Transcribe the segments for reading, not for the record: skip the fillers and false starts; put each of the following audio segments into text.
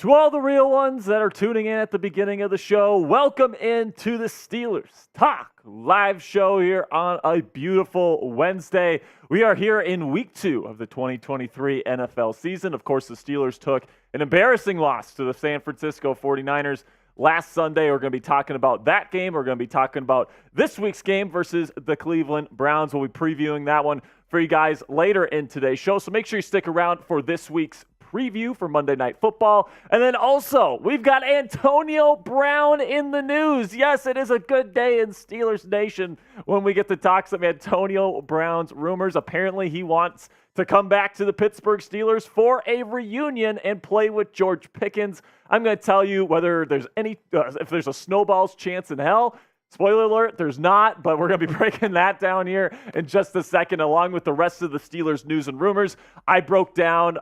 To all the real ones that are tuning in at the beginning of the show, welcome into the Steelers Talk live show here on a beautiful Wednesday. We are here in week 2 of the 2023 NFL season. Of course, the Steelers took an embarrassing loss to the San Francisco 49ers last Sunday. We're going to be talking about that game. We're going to be talking about this week's game versus the Cleveland Browns. We'll be previewing that one for you guys later in today's show. So make sure you stick around for this week's preview for Monday Night Football. And then also, we've got Antonio Brown in the news. Yes, it is a good day in Steelers Nation when we get to talk some Antonio Brown's rumors. Apparently, he wants to come back to the Pittsburgh Steelers for a reunion and play with George Pickens. I'm going to tell you whether there's if there's a snowball's chance in hell. Spoiler alert, there's not, but we're going to be breaking that down here in just a second, along with the rest of the Steelers news and rumors. I broke down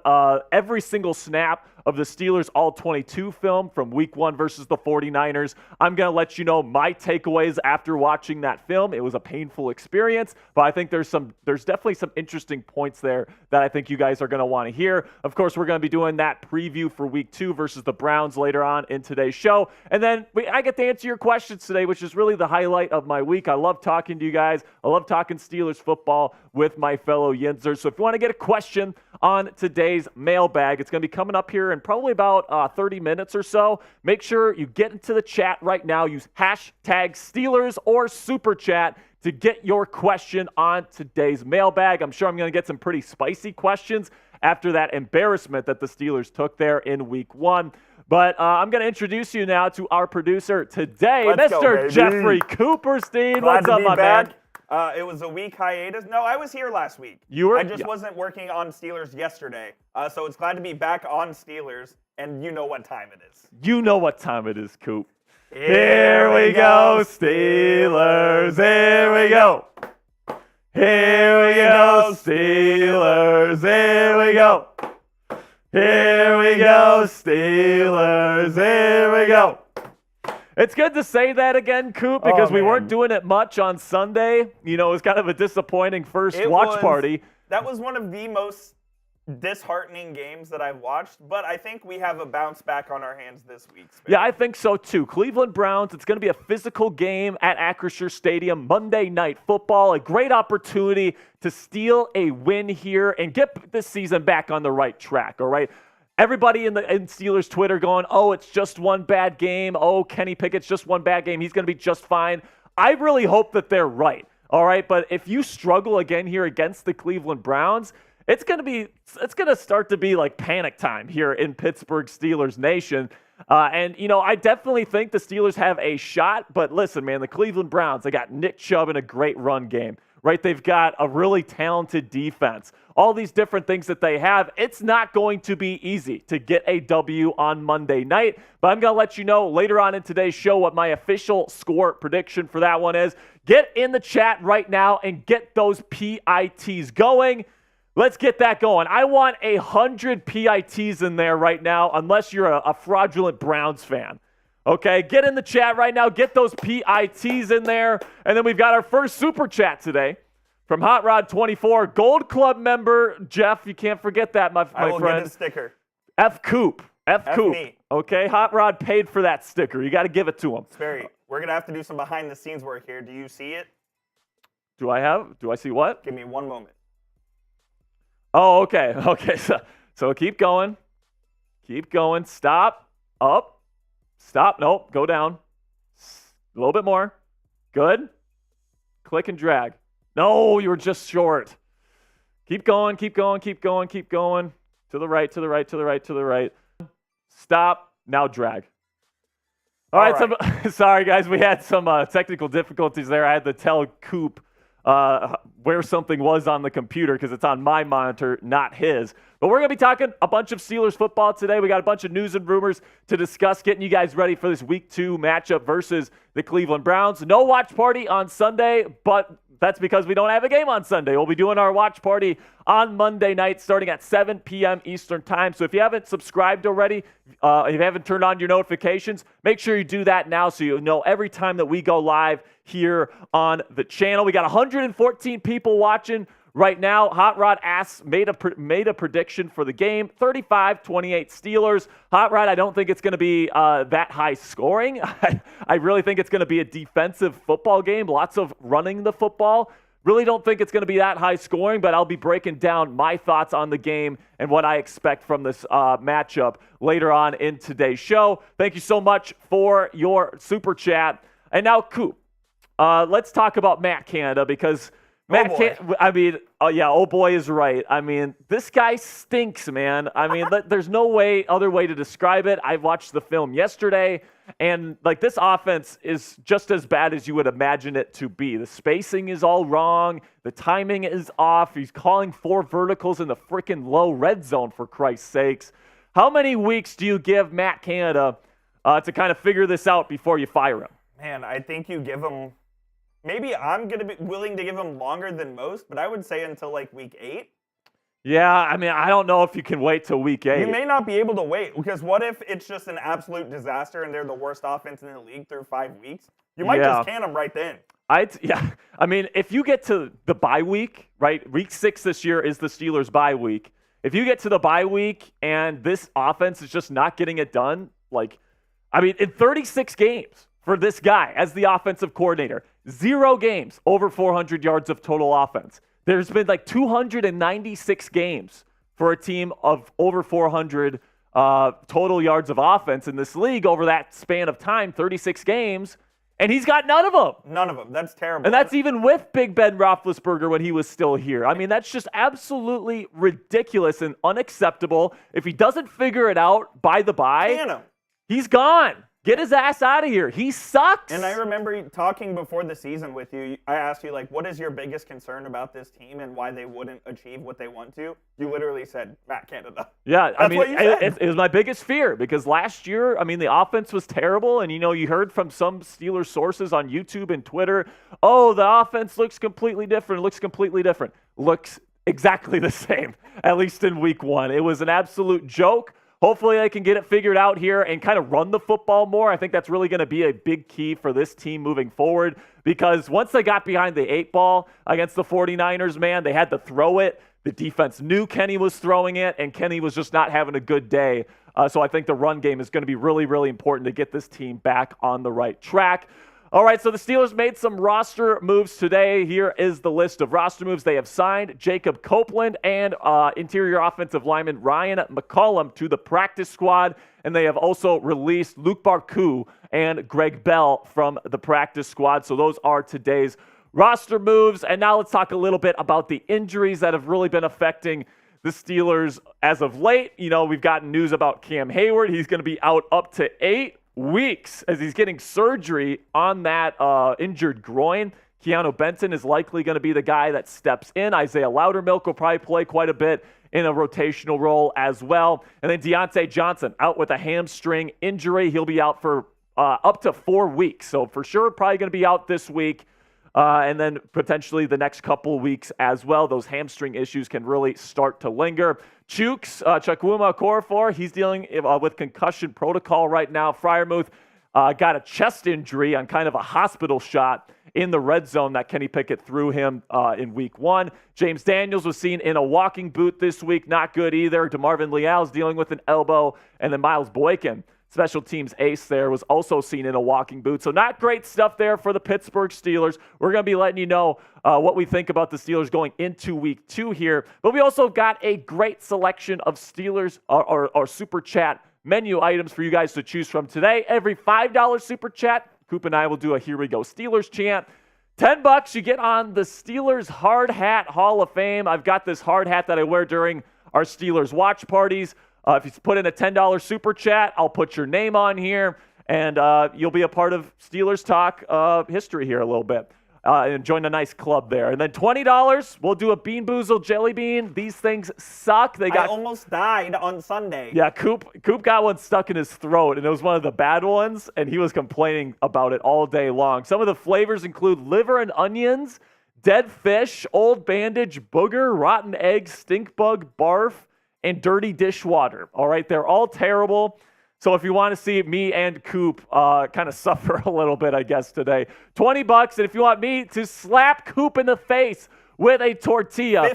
every single snap of the Steelers All-22 film from Week 1 versus the 49ers. I'm going to let you know my takeaways after watching that film. It was a painful experience, but I think there's definitely some interesting points there that I think you guys are going to want to hear. Of course, we're going to be doing that preview for Week 2 versus the Browns later on in today's show. And then I get to answer your questions today, which is really the highlight of my week. I love talking to you guys. I love talking Steelers football with my fellow Yinzers. So if you want to get a question on today's mailbag, it's going to be coming up here in probably about 30 minutes or so. Make sure you get into the chat right now. Use hashtag Steelers or Super Chat to get your question on today's mailbag. I'm sure I'm going to get some pretty spicy questions after that embarrassment that the Steelers took there in Week 1. But I'm going to introduce you now to our producer today, Mr. Jeffrey Cooperstein. Glad What's up, my man? It was a week hiatus. No, I was here last week. You were? I just wasn't working on Steelers yesterday. So it's glad to be back on Steelers, and you know what time it is. You know what time it is, Coop. Here we go, Steelers. Here we go. Here we go, Steelers. Here we go. Here we go, Steelers. Here we go. It's good to say that again, Coop, because we weren't doing it much on Sunday. You know, it was kind of a disappointing first watch party. That was one of the most disheartening games that I've watched, but I think we have a bounce back on our hands this week. Yeah, I think so too. Cleveland Browns, it's going to be a physical game at Acrisure Stadium, Monday Night Football. A great opportunity to steal a win here and get this season back on the right track, all right? Everybody in Steelers Twitter going, oh, it's just one bad game. Oh, Kenny Pickett's just one bad game. He's going to be just fine. I really hope that they're right, all right? But if you struggle again here against the Cleveland Browns, it's going to start to be like panic time here in Pittsburgh Steelers Nation. And, you know, I definitely think the Steelers have a shot. But listen, man, the Cleveland Browns, they got Nick Chubb in a great run game, right? They've got a really talented defense. All these different things that they have. It's not going to be easy to get a W on Monday night. But I'm going to let you know later on in today's show what my official score prediction for that one is. Get in the chat right now and get those PITs going. Let's get that going. I want 100 PITs in there right now, unless you're a fraudulent Browns fan. Okay, get in the chat right now. Get those PITs in there. And then we've got our first super chat today from Hot Rod 24. Gold Club member, Jeff, you can't forget that, my friend. I will get a sticker. F Coop. F Coop. Me. Okay, Hot Rod paid for that sticker. You got to give it to him. Sperry, we're going to have to do some behind-the-scenes work here. Do you see it? Do I see what? Give me one moment. Oh, okay. Okay, so keep going. Keep going. Stop. Up. Stop. Nope. Go down. A little bit more. Good. Click and drag. No, you were just short. Keep going. Keep going. Keep going. Keep going. To the right, to the right, to the right, to the right. Stop. Now drag. All right. Sorry, guys. We had some technical difficulties there. I had to tell Coop where something was on the computer because it's on my monitor, not his. But we're going to be talking a bunch of Steelers football today. We got a bunch of news and rumors to discuss, getting you guys ready for this Week 2 matchup versus the Cleveland Browns. No watch party on Sunday, but that's because we don't have a game on Sunday. We'll be doing our watch party on Monday night starting at 7 p.m. Eastern time. So if you haven't subscribed already, if you haven't turned on your notifications, make sure you do that now so you know every time that we go live here on the channel. We got 114 people watching Right now, Hot Rod asks, made a prediction for the game, 35-28 Steelers. Hot Rod, I don't think it's going to be that high scoring. I really think it's going to be a defensive football game, lots of running the football. Really don't think it's going to be that high scoring, but I'll be breaking down my thoughts on the game and what I expect from this matchup later on in today's show. Thank you so much for your super chat. And now, Coop, let's talk about Matt Canada because Matt old boy is right. I mean, this guy stinks, man. I mean, there's no other way to describe it. I watched the film yesterday, and this offense is just as bad as you would imagine it to be. The spacing is all wrong. The timing is off. He's calling 4 verticals in the freaking low red zone, for Christ's sakes. How many weeks do you give Matt Canada to kind of figure this out before you fire him? Man, I think you give him... Maybe I'm going to be willing to give him longer than most, but I would say until week 8. Yeah, I mean, I don't know if you can wait till week 8. You may not be able to wait, because what if it's just an absolute disaster and they're the worst offense in the league through 5 weeks? You might just can them right then. I mean, if you get to the bye week, right? Week 6 this year is the Steelers' bye week. If you get to the bye week and this offense is just not getting it done, in 36 games for this guy as the offensive coordinator, 0 games over 400 yards of total offense. There's been 296 games for a team of over 400 total yards of offense in this league over that span of time, 36 games, and he's got none of them. None of them. That's terrible. And that's even with Big Ben Roethlisberger when he was still here. I mean, that's just absolutely ridiculous and unacceptable. If he doesn't figure it out by the bye, he's gone. Get his ass out of here. He sucks. And I remember talking before the season with you. I asked you, what is your biggest concern about this team and why they wouldn't achieve what they want to? You literally said, Matt Canada. Yeah, That's what you said. It was my biggest fear because last year, the offense was terrible. And, you heard from some Steelers sources on YouTube and Twitter, oh, the offense looks completely different. Looks exactly the same, at least in week 1. It was an absolute joke. Hopefully they can get it figured out here and kind of run the football more. I think that's really going to be a big key for this team moving forward because once they got behind the 8 ball against the 49ers, man, they had to throw it. The defense knew Kenny was throwing it, and Kenny was just not having a good day. So I think the run game is going to be really, really important to get this team back on the right track. All right, so the Steelers made some roster moves today. Here is the list of roster moves. They have signed Jacob Copeland and interior offensive lineman Ryan McCollum to the practice squad, and they have also released Luke Barku and Greg Bell from the practice squad. So those are today's roster moves. And now let's talk a little bit about the injuries that have really been affecting the Steelers as of late. We've gotten news about Cam Hayward. He's going to be out up to 8 weeks as he's getting surgery on that injured groin. Keanu Benton is likely going to be the guy that steps in. Isaiah Loudermilk will probably play quite a bit in a rotational role as well. And then Diontae Johnson out with a hamstring injury. He'll be out for up to 4 weeks. So for sure, probably going to be out this week. And then potentially the next couple weeks as well. Those hamstring issues can really start to linger. Chukwuma Okorafor, he's dealing with concussion protocol right now. Freiermuth got a chest injury on kind of a hospital shot in the red zone that Kenny Pickett threw him in week 1. James Daniels was seen in a walking boot this week. Not good either. DeMarvin Leal is dealing with an elbow. And then Miles Boykin, special teams ace there, was also seen in a walking boot. So not great stuff there for the Pittsburgh Steelers. We're going to be letting you know what we think about the Steelers going into week 2 here. But we also got a great selection of Steelers or Super Chat menu items for you guys to choose from today. Every $5 Super Chat, Coop and I will do a Here We Go Steelers chant. $10 you get on the Steelers Hard Hat Hall of Fame. I've got this hard hat that I wear during our Steelers watch parties. If you put in a $10 Super Chat, I'll put your name on here, and you'll be a part of Steelers Talk history here a little bit. And join a nice club there. And then $20, we'll do a Bean Boozled Jelly Bean. These things suck. I almost died on Sunday. Yeah, Coop got one stuck in his throat, and it was one of the bad ones, and he was complaining about it all day long. Some of the flavors include liver and onions, dead fish, old bandage, booger, rotten egg, stink bug, barf, and dirty dishwater. All right, they're all terrible. So if you want to see me and Coop kind of suffer a little bit, I guess, today, $20. And if you want me to slap Coop in the face with a tortilla.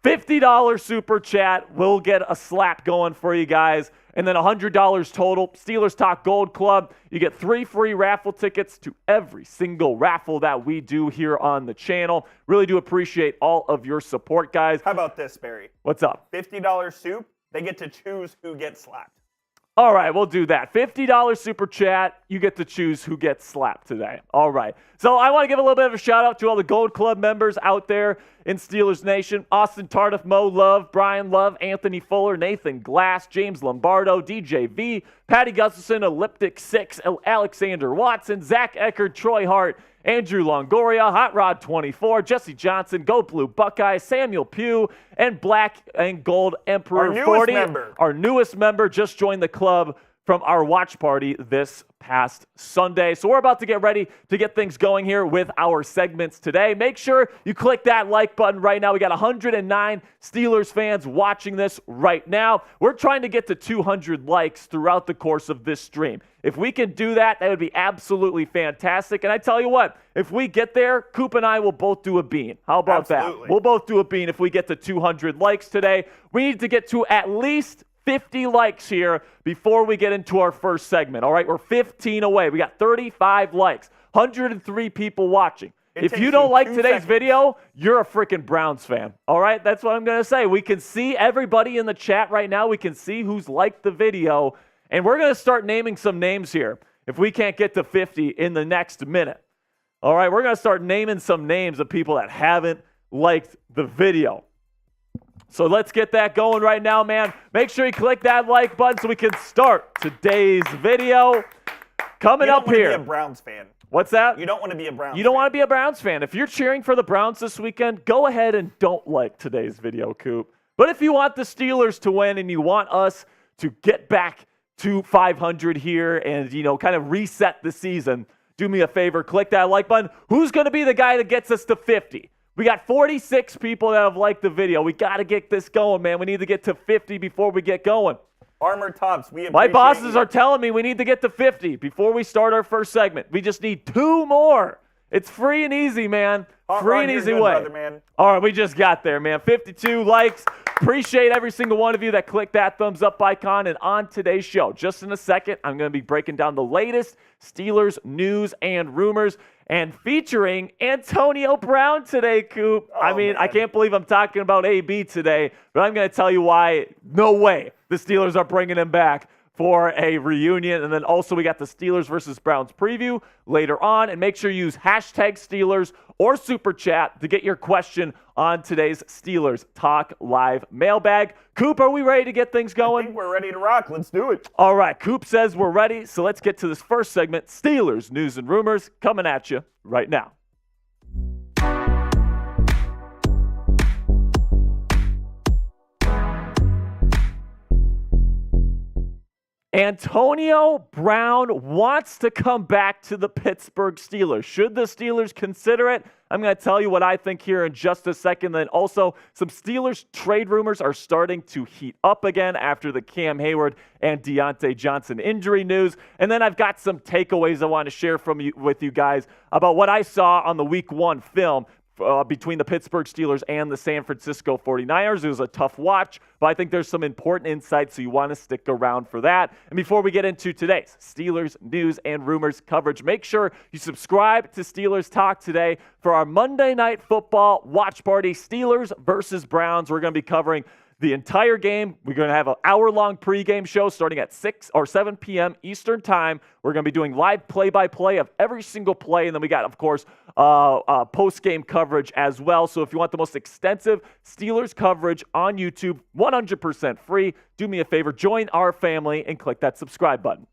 $50 super chat. We'll get a slap going for you guys. And then $100 total. Steelers Talk Gold Club. You get 3 free raffle tickets to every single raffle that we do here on the channel. Really do appreciate all of your support, guys. How about this, Barry? What's up? $50 soup. They get to choose who gets slapped. All right, we'll do that. $50 super chat. You get to choose who gets slapped today. All right. So I want to give a little bit of a shout out to all the Gold Club members out there in Steelers Nation. Austin Tardif, Mo Love, Brian Love, Anthony Fuller, Nathan Glass, James Lombardo, DJ V, Patty Gustafson, Elliptic 6, Alexander Watson, Zach Eckert, Troy Hart, Andrew Longoria, Hot Rod 24, Jesse Johnson, Go Blue Buckeye, Samuel Pugh, and Black and Gold Emperor 40. Our newest member just joined the club from our watch party this past Sunday. So we're about to get ready to get things going here with our segments today. Make sure you click that like button right now. We got 109 Steelers fans watching this right now. We're trying to get to 200 likes throughout the course of this stream. If we can do that, that would be absolutely fantastic. And I tell you what, if we get there, Coop and I will both do a bean. How about that? We'll both do a bean if we get to 200 likes today. We need to get to at least 50 likes here before we get into our first segment. All right, we're 15 away. We got 35 likes, 103 people watching. If you don't like today's video, you're a freaking Browns fan. All right, that's what I'm going to say. We can see everybody in the chat right now. We can see who's liked the video, and we're going to start naming some names here if we can't get to 50 in the next minute. All right, we're going to start naming some names of people that haven't liked the video. So let's get that going right now, man. Make sure you click that like button so we can start today's video. Coming up here. You don't want to be a Browns fan. What's that? You don't want to be a Browns fan. You don't want to be a Browns fan. If you're cheering for the Browns this weekend, go ahead and don't like today's video, Coop. But if you want the Steelers to win and you want us to get back to 500 here and, kind of reset the season, do me a favor, click that like button. Who's going to be the guy that gets us to 50? We got 46 people that have liked the video. We got to get this going, man. We need to get to 50 before we get going. Armor Tops, we appreciate My bosses are telling me we need to get to 50 before we start our first segment. We just need 2 more. It's free and easy, man. Free and easy way. Brother, man. All right, we just got there, man. 52 likes. Appreciate every single one of you that clicked that thumbs up icon. And on today's show, just in a second, I'm going to be breaking down the latest Steelers news and rumors and featuring Antonio Brown today, Coop. I can't believe I'm talking about AB today, but I'm going to tell you why. No way the Steelers are bringing him back for a reunion. And then also we got the Steelers versus Browns preview later on. And make sure you use hashtag Steelers or Super Chat to get your question on today's Steelers Talk Live mailbag. Coop, are we ready to get things going? I think we're ready to rock. Let's do it. All right, Coop says we're ready. So let's get to this first segment, Steelers News and Rumors, coming at you right now. Antonio Brown wants to come back to the Pittsburgh Steelers. Should the Steelers consider it? I'm going to tell you what I think here in just a second. Then also, some Steelers trade rumors are starting to heat up again after the Cam Hayward and Diontae Johnson injury news. And then I've got some takeaways I want to share with you guys about what I saw on the Week 1 film between the Pittsburgh Steelers and the San Francisco 49ers. It was a tough watch, but I think there's some important insights, so you want to stick around for that. And before we get into today's Steelers news and rumors coverage, make sure you subscribe to Steelers Talk today for our Monday Night Football watch party, Steelers versus Browns. We're going to be covering the entire game. We're going to have an hour-long pregame show starting at 6 or 7 p.m. Eastern Time. We're going to be doing live play-by-play of every single play, and then we got, of course, post-game coverage as well. So if you want the most extensive Steelers coverage on YouTube, 100% free, do me a favor, join our family and click that subscribe button.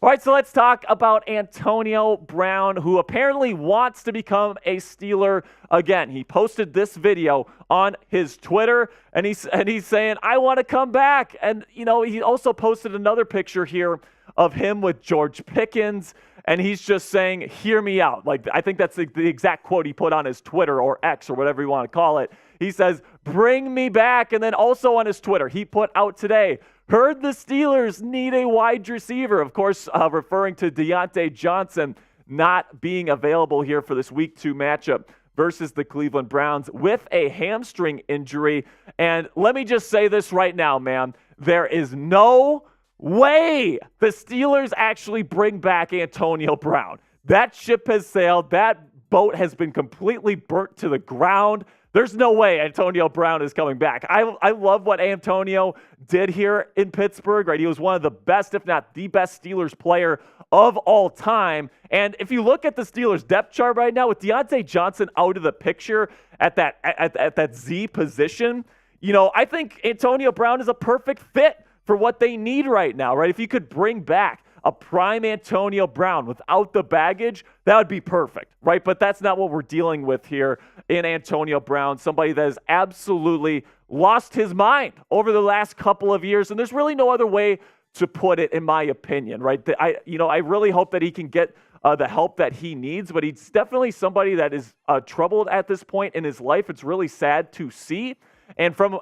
All right, so let's talk about Antonio Brown, who apparently wants to become a Steeler again. He posted this video on his Twitter, and he's saying, I want to come back. And, he also posted another picture here of him with George Pickens, and he's just saying, hear me out. Like, I think that's the exact quote he put on his Twitter or X or whatever you want to call it. He says, bring me back. And then also on his Twitter, he put out today, heard the Steelers need a wide receiver. Of course, referring to Diontae Johnson not being available here for this Week 2 matchup versus the Cleveland Browns with a hamstring injury. And let me just say this right now, man. There is no way the Steelers actually bring back Antonio Brown. That ship has sailed. That boat has been completely burnt to the ground. There's no way Antonio Brown is coming back. I love what Antonio did here in Pittsburgh, right? He was one of the best, if not the best Steelers player of all time. And if you look at the Steelers depth chart right now, with Diontae Johnson out of the picture at that Z position, I think Antonio Brown is a perfect fit for what they need right now, right? If you could bring back a prime Antonio Brown without the baggage, that would be perfect, right? But that's not what we're dealing with here in Antonio Brown, somebody that has absolutely lost his mind over the last couple of years, and there's really no other way to put it, in my opinion, right? I really hope that he can get the help that he needs, but he's definitely somebody that is troubled at this point in his life. It's really sad to see. And from,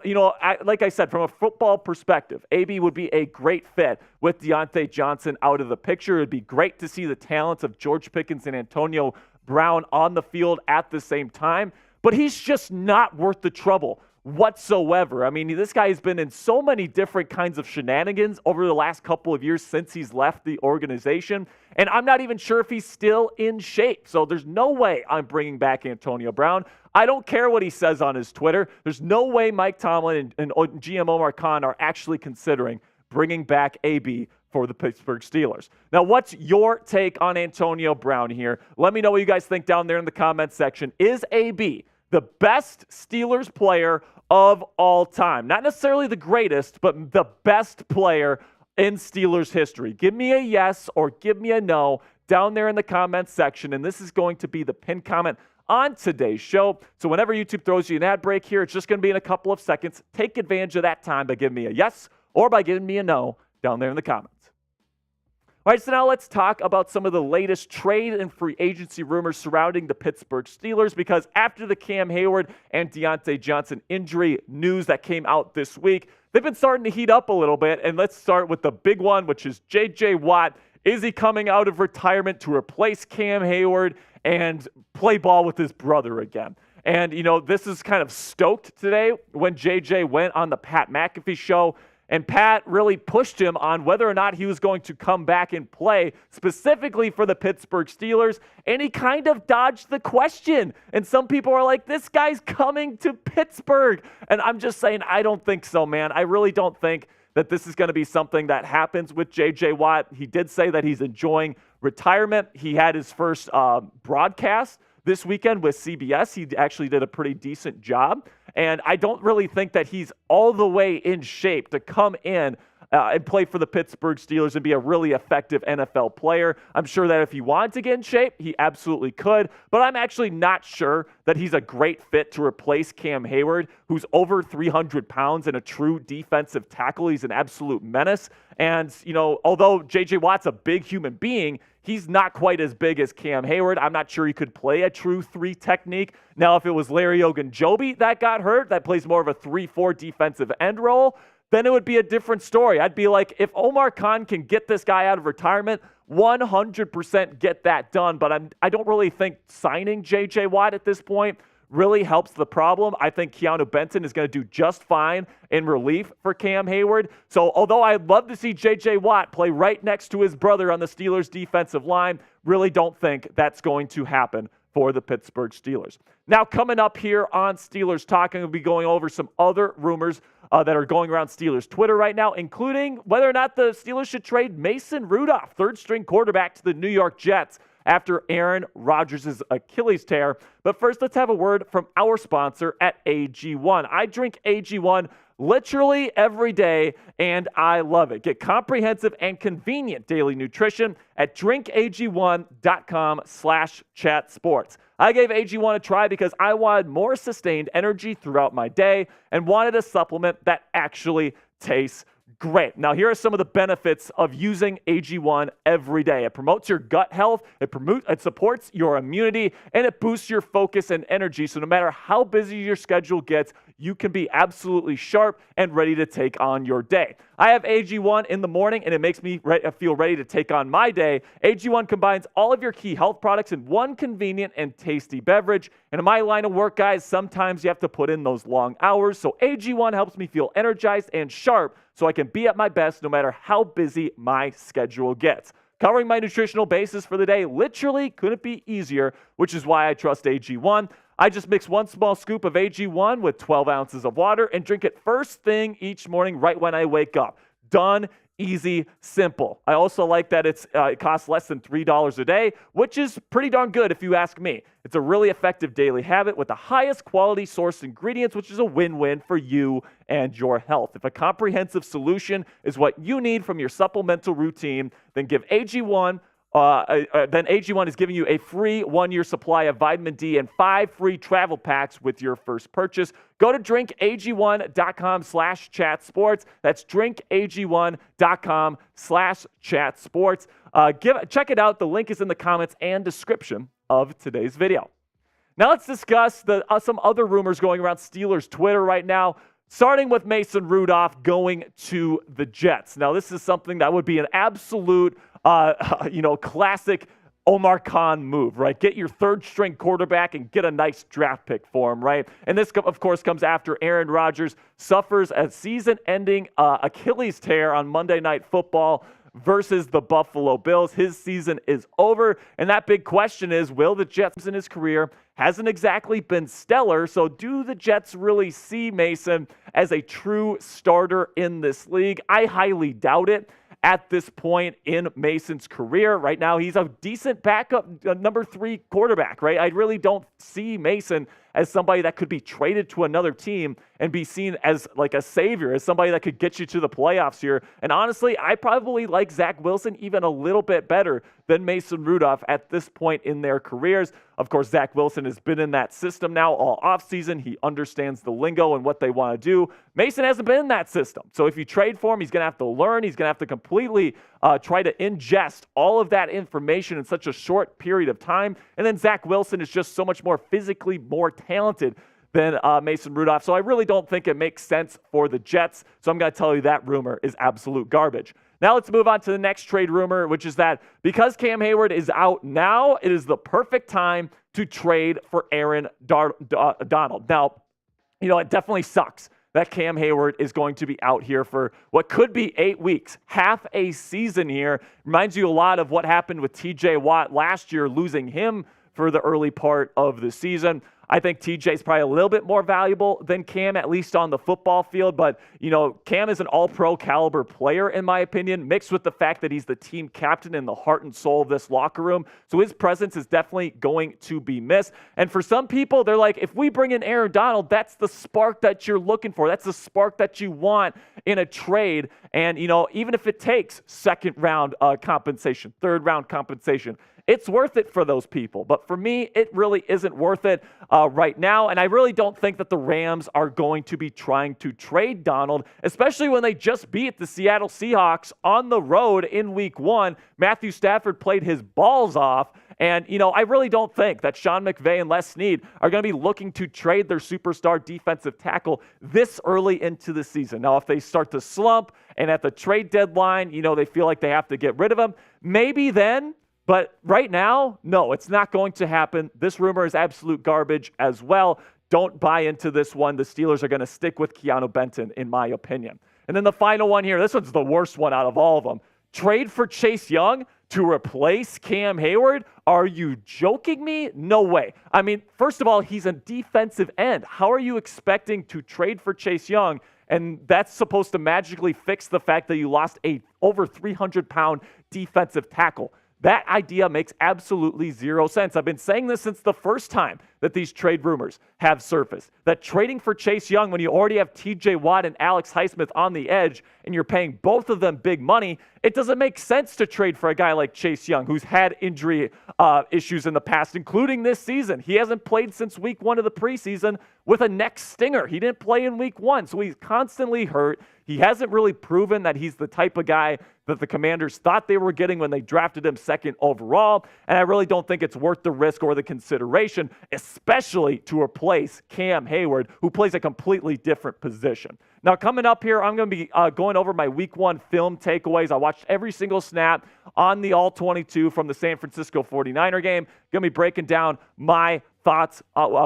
like I said, from a football perspective, AB would be a great fit with Diontae Johnson out of the picture. It would be great to see the talents of George Pickens and Antonio Brown on the field at the same time. But he's just not worth the trouble whatsoever. I mean, this guy has been in so many different kinds of shenanigans over the last couple of years since he's left the organization. And I'm not even sure if he's still in shape. So there's no way I'm bringing back Antonio Brown. I don't care what he says on his Twitter. There's no way Mike Tomlin and GM Omar Khan are actually considering bringing back AB for the Pittsburgh Steelers. Now, what's your take on Antonio Brown here? Let me know what you guys think down there in the comments section. Is AB the best Steelers player of all time? Not necessarily the greatest, but the best player in Steelers history. Give me a yes or give me a no down there in the comments section, and this is going to be the pinned comment on today's show. So whenever YouTube throws you an ad break here, it's just going to be in a couple of seconds. Take advantage of that time by giving me a yes or by giving me a no down there in the comments. All right, so now let's talk about some of the latest trade and free agency rumors surrounding the Pittsburgh Steelers, because after the Cam Hayward and Diontae Johnson injury news that came out this week, they've been starting to heat up a little bit. And let's start with the big one, which is J.J. Watt. Is he coming out of retirement to replace Cam Hayward and play ball with his brother again? And, this is kind of stoked today when J.J. went on the Pat McAfee show. And Pat really pushed him on whether or not he was going to come back and play specifically for the Pittsburgh Steelers. And he kind of dodged the question. And some people are like, this guy's coming to Pittsburgh. And I'm just saying, I don't think so, man. I really don't think that this is going to be something that happens with J.J. Watt. He did say that he's enjoying retirement. He had his first broadcast this weekend with CBS. He actually did a pretty decent job. And I don't really think that he's all the way in shape to come in and play for the Pittsburgh Steelers and be a really effective NFL player. I'm sure that if he wanted to get in shape, he absolutely could. But I'm actually not sure that he's a great fit to replace Cam Hayward, who's over 300 pounds and a true defensive tackle. He's an absolute menace. And, although J.J. Watt's a big human being, he's not quite as big as Cam Hayward. I'm not sure he could play a true 3 technique. Now, if it was Larry Ogunjobi that got hurt, that plays more of a 3-4 defensive end role, then it would be a different story. I'd be like, if Omar Khan can get this guy out of retirement, 100% get that done. But I don't really think signing J.J. Watt at this point really helps the problem. I think Keanu Benton is going to do just fine in relief for Cam Hayward. So although I'd love to see J.J. Watt play right next to his brother on the Steelers defensive line, really don't think that's going to happen for the Pittsburgh Steelers. Now, coming up here on Steelers Talk, I'm going to be going over some other rumors that are going around Steelers Twitter right now, including whether or not the Steelers should trade Mason Rudolph, third-string quarterback, to the New York Jets after Aaron Rodgers' Achilles tear. But first, let's have a word from our sponsor at AG1. I drink AG1 literally every day, and I love it. Get comprehensive and convenient daily nutrition at drinkag1.com/chatsports. I gave AG1 a try because I wanted more sustained energy throughout my day and wanted a supplement that actually tastes great. Now, here are some of the benefits of using AG1 every day. It promotes your gut health, it supports your immunity, and it boosts your focus and energy. So no matter how busy your schedule gets, you can be absolutely sharp and ready to take on your day. I have AG1 in the morning, and it makes me feel ready to take on my day. AG1 combines all of your key health products in one convenient and tasty beverage. And in my line of work, guys, sometimes you have to put in those long hours. So AG1 helps me feel energized and sharp so I can be at my best no matter how busy my schedule gets. Covering my nutritional basis for the day literally couldn't be easier, which is why I trust AG1. I just mix 1 small scoop of AG1 with 12 ounces of water and drink it first thing each morning right when I wake up. Done, easy, simple. I also like that it costs less than $3 a day, which is pretty darn good if you ask me. It's a really effective daily habit with the highest quality sourced ingredients, which is a win-win for you and your health. If a comprehensive solution is what you need from your supplemental routine, then give AG1 then AG1 is giving you a free 1-year supply of vitamin D and 5 free travel packs with your first purchase. Go to drinkag1.com/chatsports. That's drinkag1.com/chatsports. Check it out. The link is in the comments and description of today's video. Now let's discuss some other rumors going around Steelers Twitter right now, starting with Mason Rudolph going to the Jets. Now this is something that would be an absolute classic Omar Khan move, right? Get your third-string quarterback and get a nice draft pick for him, right? And this, of course, comes after Aaron Rodgers suffers a season-ending Achilles tear on Monday Night Football versus the Buffalo Bills. His season is over, and that big question is, will the Jets in his career hasn't exactly been stellar, so do the Jets really see Mason as a true starter in this league? I highly doubt it. At this point in Mason's career. Right now, he's a decent backup number 3 quarterback, right? I really don't see Mason as somebody that could be traded to another team and be seen as like a savior, as somebody that could get you to the playoffs here. And honestly, I probably like Zach Wilson even a little bit better than Mason Rudolph at this point in their careers. Of course, Zach Wilson has been in that system now all offseason. He understands the lingo and what they want to do. Mason hasn't been in that system. So if you trade for him, he's going to have to learn. He's going to have to completely try to ingest all of that information in such a short period of time. And then Zach Wilson is just so much more physically more talented than Mason Rudolph. So I really don't think it makes sense for the Jets. So I'm going to tell you that rumor is absolute garbage. Now let's move on to the next trade rumor, which is that because Cam Hayward is out now, it is the perfect time to trade for Aaron Donald. Now, it definitely sucks that Cam Hayward is going to be out here for what could be 8 weeks, half a season here. Reminds you a lot of what happened with TJ Watt last year, losing him for the early part of the season. I think TJ's probably a little bit more valuable than Cam, at least on the football field. But, Cam is an all-pro caliber player, in my opinion, mixed with the fact that he's the team captain and the heart and soul of this locker room. So his presence is definitely going to be missed. And for some people, they're like, if we bring in Aaron Donald, that's the spark that you're looking for. That's the spark that you want in a trade. And, even if it takes second-round compensation, third-round compensation, it's worth it for those people. But for me, it really isn't worth it right now. And I really don't think that the Rams are going to be trying to trade Donald, especially when they just beat the Seattle Seahawks on the road in week 1. Matthew Stafford played his balls off. And, I really don't think that Sean McVay and Les Snead are going to be looking to trade their superstar defensive tackle this early into the season. Now, if they start to slump and at the trade deadline, they feel like they have to get rid of him, maybe then. But right now, no, it's not going to happen. This rumor is absolute garbage as well. Don't buy into this one. The Steelers are going to stick with Keanu Benton, in my opinion. And then the final one here, this one's the worst one out of all of them. Trade for Chase Young to replace Cam Hayward? Are you joking me? No way. I mean, first of all, he's a defensive end. How are you expecting to trade for Chase Young? And that's supposed to magically fix the fact that you lost a over 300-pound defensive tackle. That idea makes absolutely zero sense. I've been saying this since the first time that these trade rumors have surfaced. That trading for Chase Young when you already have TJ Watt and Alex Highsmith on the edge and you're paying both of them big money, it doesn't make sense to trade for a guy like Chase Young who's had injury issues in the past, including this season. He hasn't played since week 1 of the preseason with a neck stinger. He didn't play in week 1, so he's constantly hurt. He hasn't really proven that he's the type of guy that the Commanders thought they were getting when they drafted him 2nd overall, and I really don't think it's worth the risk or the consideration, especially especially to replace Cam Hayward, who plays a completely different position. Now, coming up here, I'm going to be going over my Week 1 film takeaways. I watched every single snap on the All-22 from the San Francisco 49er game. Going to be breaking down my thoughts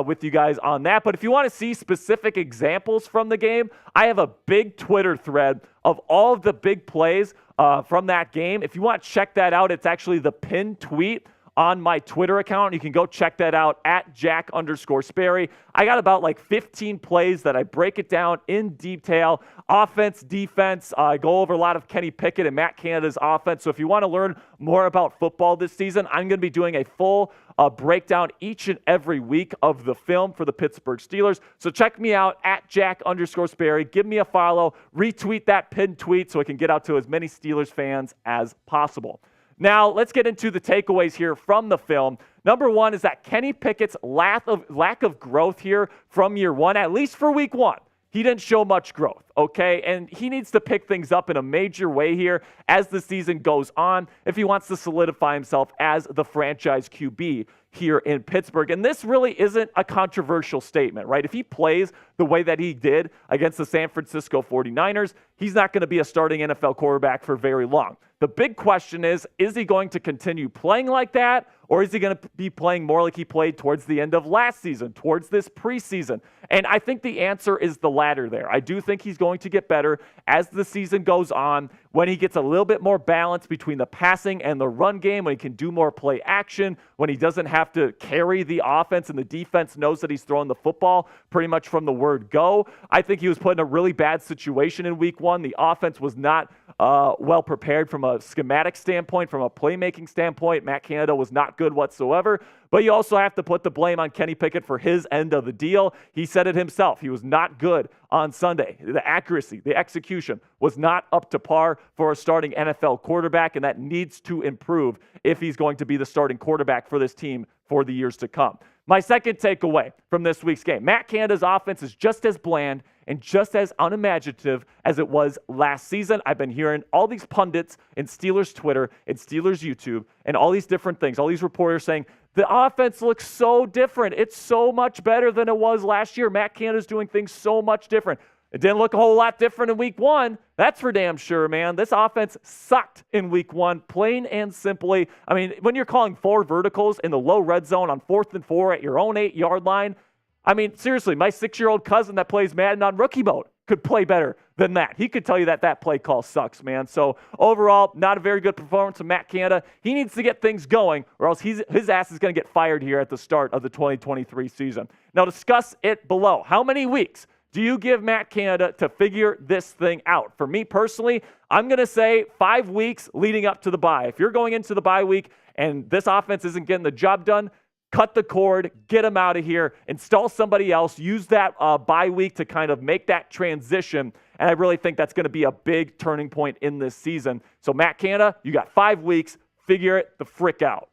with you guys on that. But if you want to see specific examples from the game, I have a big Twitter thread of all of the big plays from that game. If you want to check that out, it's actually the pinned tweet on my Twitter account. You can go check that out at Jack_Sperry. I got about like 15 plays that I break it down in detail. Offense, defense. I go over a lot of Kenny Pickett and Matt Canada's offense. So if you want to learn more about football this season, I'm going to be doing a full breakdown each and every week of the film for the Pittsburgh Steelers. So check me out at Jack_Sperry. Give me a follow. Retweet that pinned tweet so I can get out to as many Steelers fans as possible. Now, let's get into the takeaways here from the film. Number one is that Kenny Pickett's lack of growth here from year one, at least for week one. He didn't show much growth, okay? And he needs to pick things up in a major way here as the season goes on if he wants to solidify himself as the franchise QB here in Pittsburgh. And this really isn't a controversial statement, right? If he plays the way that he did against the San Francisco 49ers, he's not going to be a starting NFL quarterback for very long. The big question is he going to continue playing like that, or is he going to be playing more like he played towards the end of last season, towards this preseason? And I think the answer is the latter there. I do think he's going to get better as the season goes on, when he gets a little bit more balance between the passing and the run game, when he can do more play action, when he doesn't have to carry the offense and the defense knows that he's throwing the football pretty much from the word go. I think he was put in a really bad situation in week one. The offense was not well prepared from a schematic standpoint, from a playmaking standpoint. Matt Canada was not good whatsoever. But you also have to put the blame on Kenny Pickett for his end of the deal. He said it himself. He was not good on Sunday. The accuracy, the execution was not up to par for a starting NFL quarterback, and that needs to improve if he's going to be the starting quarterback for this team for the years to come. My second takeaway from this week's game, Matt Canada's offense is just as bland and just as unimaginative as it was last season. I've been hearing all these pundits in Steelers Twitter and Steelers YouTube and all these different things, all these reporters saying, the offense looks so different. It's so much better than it was last year. Matt Canada's doing things so much different. It didn't look a whole lot different in week one. That's for damn sure, man. This offense sucked in week one, plain and simply. I mean, when you're calling 4 verticals in the low red zone on 4th and 4 at your own 8-yard line, I mean, seriously, my 6-year-old cousin that plays Madden on rookie mode could play better than that. He could tell you that play call sucks, man. So overall, not a very good performance from Matt Canada. He needs to get things going, or else his ass is going to get fired here at the start of the 2023 season. Now, discuss it below. How many weeks do you give Matt Canada to figure this thing out? For me personally, I'm going to say 5 weeks leading up to the bye. If you're going into the bye week and this offense isn't getting the job done, cut the cord, get him out of here, install somebody else, use that bye week to kind of make that transition. And I really think that's going to be a big turning point in this season. So Matt Canada, you got 5 weeks, figure it the frick out.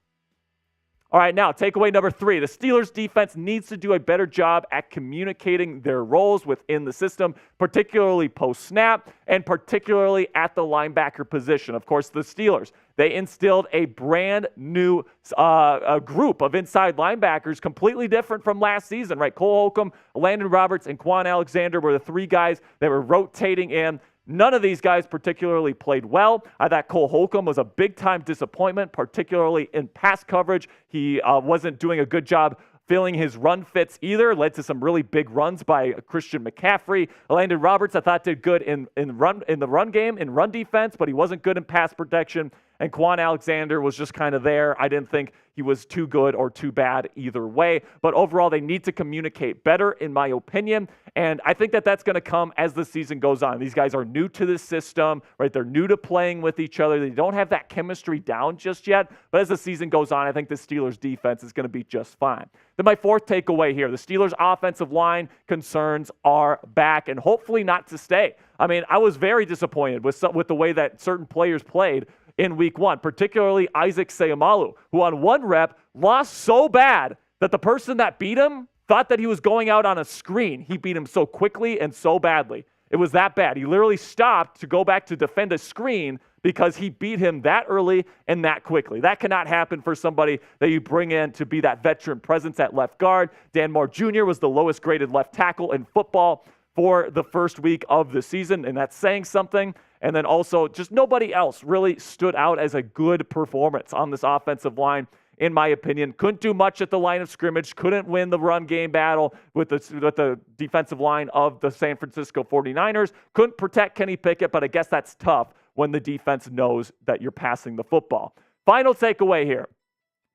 All right, now takeaway number 3. The Steelers defense needs to do a better job at communicating their roles within the system, particularly post-snap and particularly at the linebacker position. Of course, the Steelers, they instilled a brand new group of inside linebackers, completely different from last season, right? Cole Holcomb, Landon Roberts, and Quan Alexander were the 3 guys that were rotating in. None of these guys particularly played well. I thought Cole Holcomb was a big-time disappointment, particularly in pass coverage. He wasn't doing a good job filling his run fits either. Led to some really big runs by Christian McCaffrey. Landon Roberts, I thought, did good in the run game, in run defense, but he wasn't good in pass protection. And Quan Alexander was just kind of there. I didn't think he was too good or too bad either way. But overall, they need to communicate better, in my opinion. And I think that that's going to come as the season goes on. These guys are new to this system, right? They're new to playing with each other. They don't have that chemistry down just yet. But as the season goes on, I think the Steelers defense is going to be just fine. Then my 4th takeaway here, the Steelers offensive line concerns are back and hopefully not to stay. I mean, I was very disappointed with the way that certain players played in week one, particularly Isaac Seumalo, who on 1 rep lost so bad that the person that beat him thought that he was going out on a screen. He beat him so quickly and so badly. It was that bad. He literally stopped to go back to defend a screen because he beat him that early and that quickly. That cannot happen for somebody that you bring in to be that veteran presence at left guard. Dan Moore Jr. was the lowest graded left tackle in football for the first week of the season, and that's saying something. And then also, just nobody else really stood out as a good performance on this offensive line, in my opinion. Couldn't do much at the line of scrimmage, couldn't win the run game battle with the defensive line of the San Francisco 49ers, couldn't protect Kenny Pickett, but I guess that's tough when the defense knows that you're passing the football. Final takeaway here.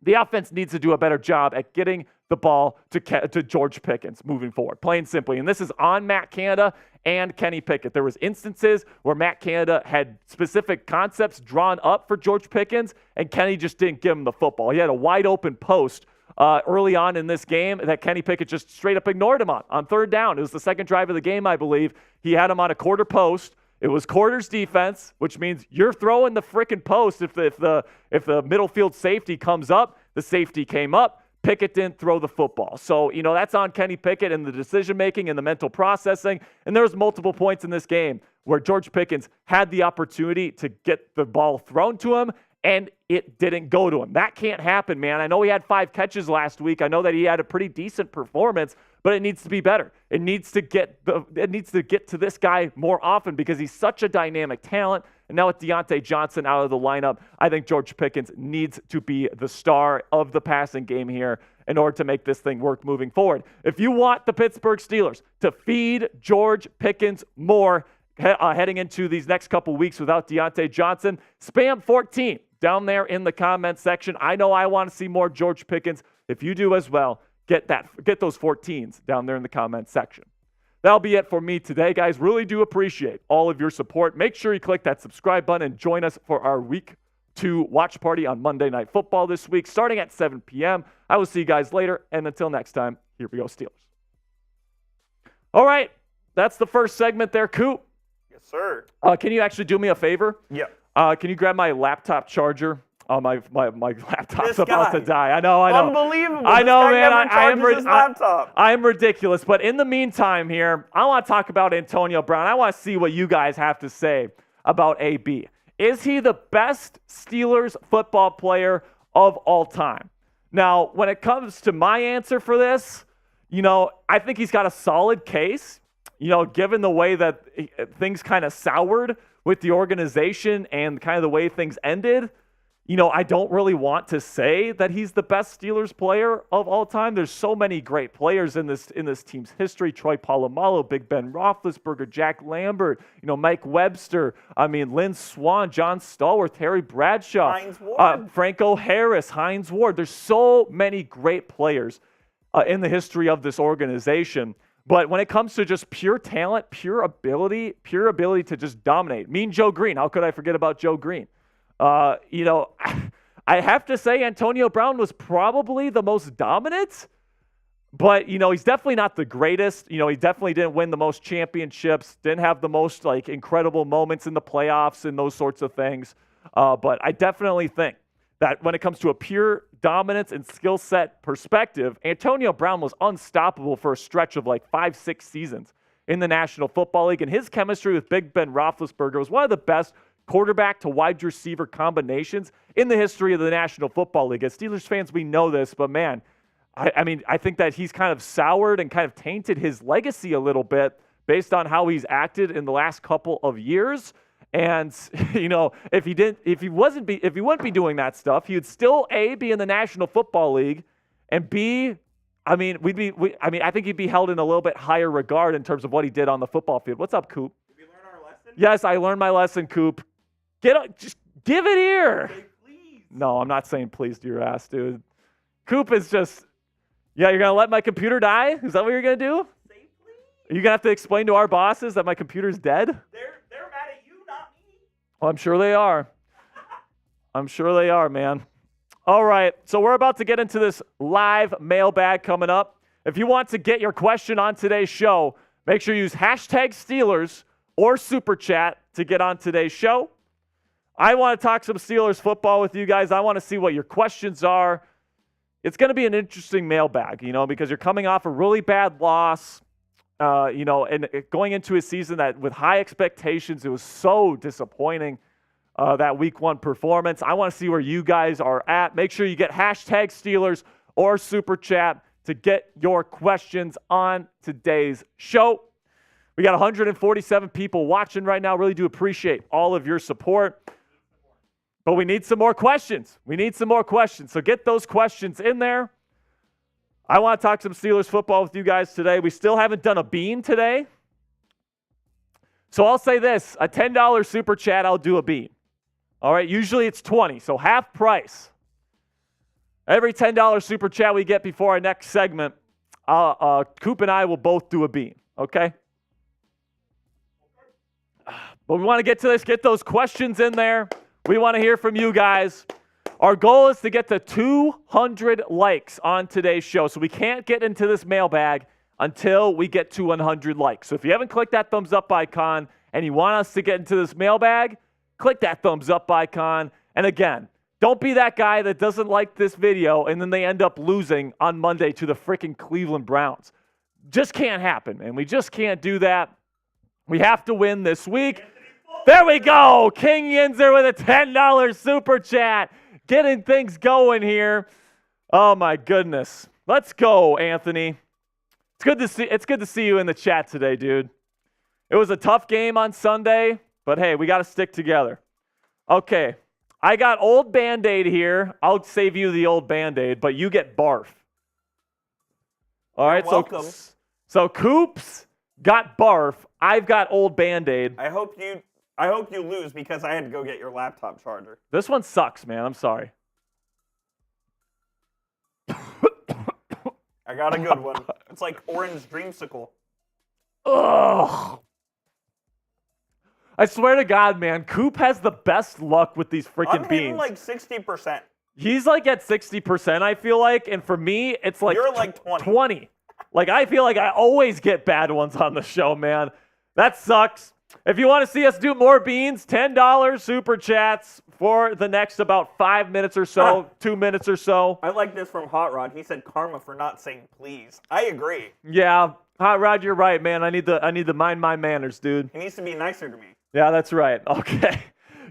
The offense needs to do a better job at getting the ball to George Pickens moving forward, plain simply. And this is on Matt Canada and Kenny Pickett. There was instances where Matt Canada had specific concepts drawn up for George Pickens, and Kenny just didn't give him the football. He had a wide open post early on in this game that Kenny Pickett just straight up ignored him on third down. It was the second drive of the game, I believe. He had him on a quarter post. It was quarters defense, which means you're throwing the frickin' post. If the middle field safety comes up, the safety came up. Pickett didn't throw the football. So, that's on Kenny Pickett and the decision-making and the mental processing. And there was multiple points in this game where George Pickens had the opportunity to get the ball thrown to him, and it didn't go to him. That can't happen, man. I know he had 5 catches last week. I know that he had a pretty decent performance, but it needs to be better. It needs to get to this guy more often because he's such a dynamic talent. And now with Diontae Johnson out of the lineup, I think George Pickens needs to be the star of the passing game here in order to make this thing work moving forward. If you want the Pittsburgh Steelers to feed George Pickens more heading into these next couple weeks without Diontae Johnson, spam 14 down there in the comment section. I know I want to see more George Pickens. If you do as well, get those 14s down there in the comment section. That'll be it for me today, guys. Really do appreciate all of your support. Make sure you click that subscribe button and join us for our Week 2 watch party on Monday Night Football this week, starting at 7 p.m. I will see you guys later, and until next time, here we go, Steelers. All right, that's the first segment there, Coop. Yes, sir. Can you actually do me a favor? Yeah. Can you grab my laptop charger? My laptop's about to die. I know. Unbelievable. I know, man. I am ridiculous. But in the meantime here, I want to talk about Antonio Brown. I want to see what you guys have to say about AB. Is he the best Steelers football player of all time? Now, when it comes to my answer for this, I think he's got a solid case, given the way that things kind of soured with the organization and kind of the way things ended. I don't really want to say that he's the best Steelers player of all time. There's so many great players in this team's history. Troy Polamalu, Big Ben Roethlisberger, Jack Lambert, Mike Webster, Lynn Swann, John Stallworth, Terry Bradshaw, Franco Harris, Hines Ward. There's so many great players in the history of this organization. But when it comes to just pure talent, pure ability to just dominate. Mean Joe Green. How could I forget about Joe Green? I have to say Antonio Brown was probably the most dominant, but, he's definitely not the greatest. He definitely didn't win the most championships, didn't have the most, incredible moments in the playoffs and those sorts of things. But I definitely think that when it comes to a pure dominance and skill set perspective, Antonio Brown was unstoppable for a stretch of 5-6 seasons in the National Football League. And his chemistry with Big Ben Roethlisberger was one of the best quarterback to wide receiver combinations in the history of the National Football League. As Steelers fans, we know this, but man, I think that he's kind of soured and kind of tainted his legacy a little bit based on how he's acted in the last couple of years. And if he wouldn't be doing that stuff, he would still be in the National Football League, and B, I think he'd be held in a little bit higher regard in terms of what he did on the football field. What's up, Coop? Did we learn our lesson? Yes, I learned my lesson, Coop. Just give it here. Say please. No, I'm not saying please to your ass, dude. Coop is just, you're going to let my computer die? Is that what you're going to do? Say please. Are you going to have to explain to our bosses that my computer's dead? They're mad at you, not me. Well, I'm sure they are. I'm sure they are, man. All right, so we're about to get into this live mailbag coming up. If you want to get your question on today's show, make sure you use #Steelers or Super Chat to get on today's show. I want to talk some Steelers football with you guys. I want to see what your questions are. It's going to be an interesting mailbag, because you're coming off a really bad loss. And going into a season that with high expectations, it was so disappointing, that week 1 performance. I want to see where you guys are at. Make sure you get hashtag Steelers or Super Chat to get your questions on today's show. We got 147 people watching right now. Really do appreciate all of your support. But we need some more questions. So get those questions in there. I want to talk some Steelers football with you guys today. We still haven't done a bean today. So I'll say this, a $10 super chat, I'll do a bean. All right, usually it's 20, so half price. Every $10 super chat we get before our next segment, Coop and I will both do a bean, okay? But we want to get to this, get those questions in there. We want to hear from you guys. Our goal is to get to 200 likes on today's show. So we can't get into this mailbag until we get to 100 likes. So if you haven't clicked that thumbs up icon and you want us to get into this mailbag, click that thumbs up icon. And again, don't be that guy that doesn't like this video and then they end up losing on Monday to the freaking Cleveland Browns. Just can't happen, man. We just can't do that. We have to win this week. There we go. King Yinzer with a $10 super chat. Getting things going here. Oh my goodness. Let's go, Anthony. It's good to see you in the chat today, dude. It was a tough game on Sunday, but hey, we got to stick together. Okay. I got old Band-Aid here. I'll save you the old Band-Aid, but you get barf. All right, welcome. So Coops got barf. I've got old Band-Aid. I hope you lose because I had to go get your laptop charger. This one sucks, man. I'm sorry. I got a good one. It's like orange dreamsicle. Ugh. I swear to God, man, Coop has the best luck with these freaking beans. I'm like 60%. He's like at 60%, I feel like. And for me, it's like you're like 20. Like, I feel like I always get bad ones on the show, man. That sucks. If you want to see us do more beans, $10 super chats for the next about 5 minutes or so, 2 minutes or so. I like this from Hot Rod. He said karma for not saying please. I agree. Yeah, Hot Rod, you're right, man. I need to mind my manners, dude. He needs to be nicer to me. Yeah, that's right. Okay.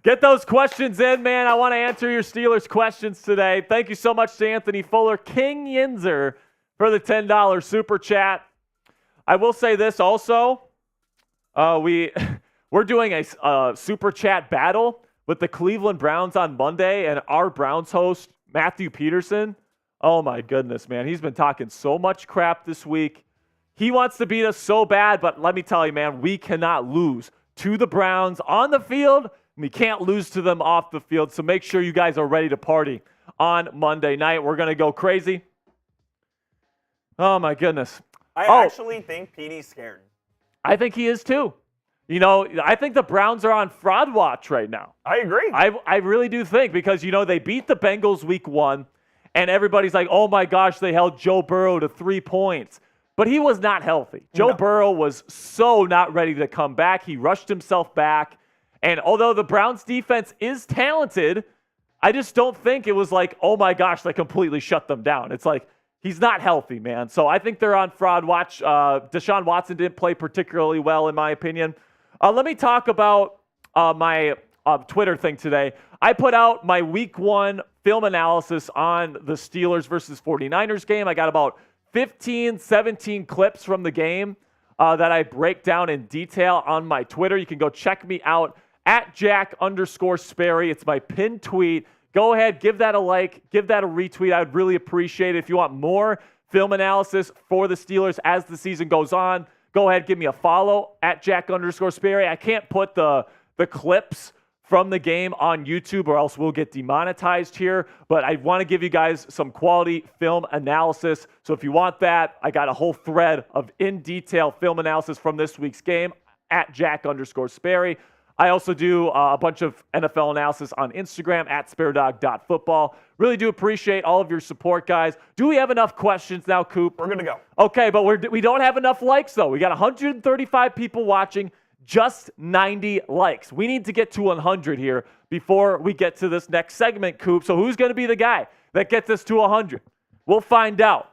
Get those questions in, man. I want to answer your Steelers questions today. Thank you so much to Anthony Fuller, King Yinzer, for the $10 super chat. I will say this also. We're doing a super chat battle with the Cleveland Browns on Monday, and our Browns host, Matthew Peterson. Oh, my goodness, man. He's been talking so much crap this week. He wants to beat us so bad, but let me tell you, man, we cannot lose to the Browns on the field. We can't lose to them off the field, so make sure you guys are ready to party on Monday night. We're going to go crazy. Oh, my goodness. I actually think Petey's scared. I think he is too. You know, I think the Browns are on fraud watch right now. I agree. I really do think because, they beat the Bengals week 1, and everybody's like, oh, my gosh, they held Joe Burrow to 3 points. But he was not healthy. Joe Burrow was so not ready to come back. He rushed himself back. And although the Browns defense is talented, I just don't think it was like, oh, my gosh, they completely shut them down. It's like, he's not healthy, man. So I think they're on fraud watch. Deshaun Watson didn't play particularly well, in my opinion. Let me talk about my Twitter thing today. I put out my week 1 film analysis on the Steelers versus 49ers game. I got about 15, 17 clips from the game that I break down in detail on my Twitter. You can go check me out at Jack_Sperry. It's my pinned tweet. Go ahead, give that a like, give that a retweet. I would really appreciate it. If you want more film analysis for the Steelers as the season goes on, go ahead, give me a follow at Jack_Sperry. I can't put the clips from the game on YouTube or else we'll get demonetized here. But I want to give you guys some quality film analysis. So if you want that, I got a whole thread of in-detail film analysis from this week's game at Jack_Sperry. I also do a bunch of NFL analysis on Instagram at sparedog.football. Really do appreciate all of your support, guys. Do we have enough questions now, Coop? We're going to go. Okay, but we don't have enough likes, though. We got 135 people watching, just 90 likes. We need to get to 100 here before we get to this next segment, Coop. So who's going to be the guy that gets us to 100? We'll find out.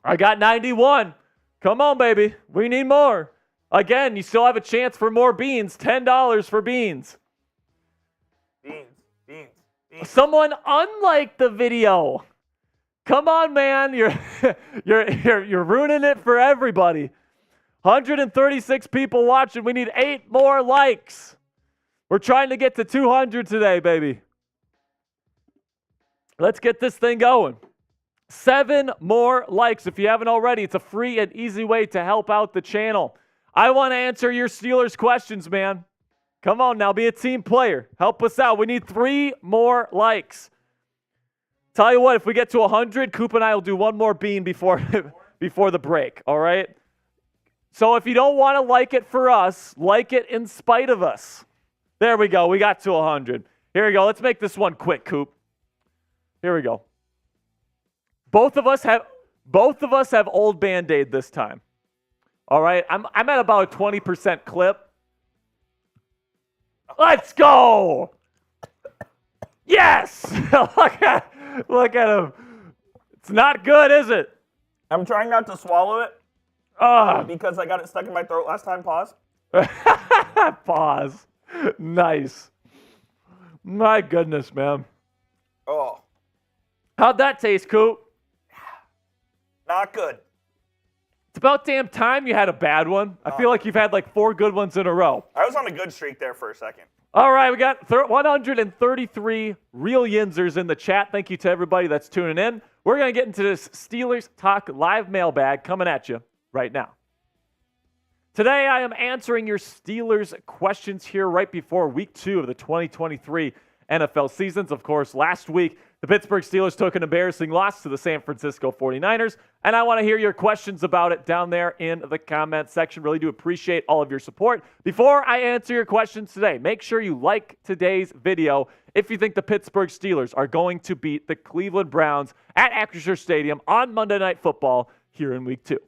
I got 91. Come on, baby. We need more. Again, you still have a chance for more beans. $10 for beans. Beans. Someone unliked the video. Come on, man. You're ruining it for everybody. 136 people watching. We need 8 more likes. We're trying to get to 200 today, baby. Let's get this thing going. 7 more likes if you haven't already. It's a free and easy way to help out the channel. I want to answer your Steelers questions, man. Come on now, be a team player. Help us out. We need 3 more likes. Tell you what, if we get to 100, Coop and I will do one more bean before the break, all right? So if you don't want to like it for us, like it in spite of us. There we go. We got to 100. Here we go. Let's make this one quick, Coop. Here we go. Both of us have old Band-Aid this time. All right? I'm at about a 20% clip. Let's go! Yes! Look at him. It's not good, is it? I'm trying not to swallow it because I got it stuck in my throat last time. Pause. Pause. Nice. My goodness, man. Oh. How'd that taste, Coop? Not good. It's about damn time you had a bad one. I feel like you've had like 4 good ones in a row. I was on a good streak there for a second. All right, we got 133 real Yinzers in the chat. Thank you to everybody that's tuning in. We're going to get into this Steelers Talk live mailbag coming at you right now. Today, I am answering your Steelers questions here right before Week 2 of the 2023 NFL seasons. Of course, last week, the Pittsburgh Steelers took an embarrassing loss to the San Francisco 49ers, and I want to hear your questions about it down there in the comment section. Really do appreciate all of your support. Before I answer your questions today, make sure you like today's video if you think the Pittsburgh Steelers are going to beat the Cleveland Browns at Acrisure Stadium on Monday Night Football here in Week 2.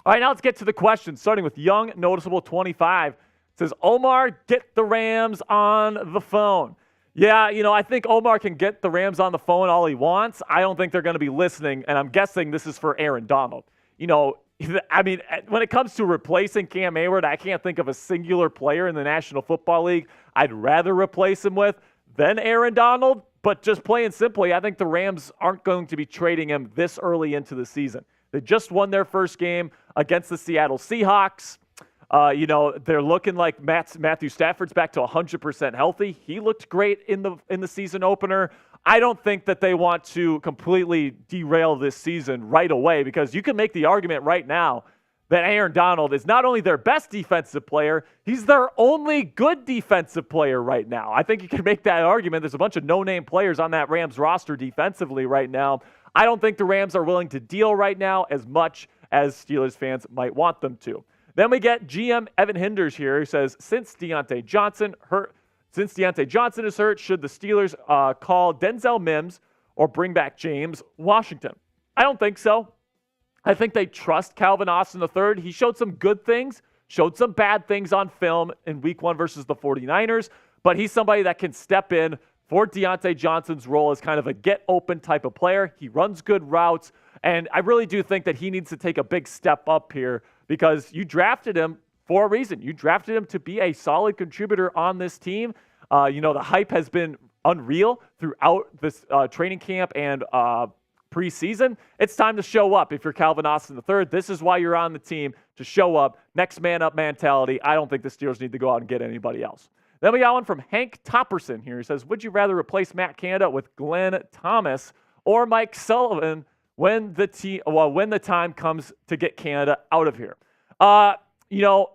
All right, now let's get to the questions, starting with Young Noticeable 25. It says, Omar, get the Rams on the phone. Yeah, I think Omar can get the Rams on the phone all he wants. I don't think they're going to be listening, and I'm guessing this is for Aaron Donald. I mean, when it comes to replacing Cam Hayward, I can't think of a singular player in the National Football League I'd rather replace him with than Aaron Donald. But just plain simply, I think the Rams aren't going to be trading him this early into the season. They just won their first game against the Seattle Seahawks. They're looking like Matthew Stafford's back to 100% healthy. He looked great in the season opener. I don't think that they want to completely derail this season right away, because you can make the argument right now that Aaron Donald is not only their best defensive player, he's their only good defensive player right now. I think you can make that argument. There's a bunch of no-name players on that Rams roster defensively right now. I don't think the Rams are willing to deal right now as much as Steelers fans might want them to. Then we get GM Evan Hinders here, who says, since Diontae Johnson is hurt, should the Steelers call Denzel Mims or bring back James Washington? I don't think so. I think they trust Calvin Austin III. He showed some good things, showed some bad things on film in Week 1 versus the 49ers, but he's somebody that can step in for Diontae Johnson's role as kind of a get-open type of player. He runs good routes, and I really do think that he needs to take a big step up here, because you drafted him for a reason. You drafted him to be a solid contributor on this team. The hype has been unreal throughout this training camp and preseason. It's time to show up if you're Calvin Austin III. This is why you're on the team, to show up. Next man up mentality. I don't think the Steelers need to go out and get anybody else. Then we got one from Hank Topperson here. He says, would you rather replace Matt Canada with Glenn Thomas or Mike Sullivan when the time comes to get Canada out of here?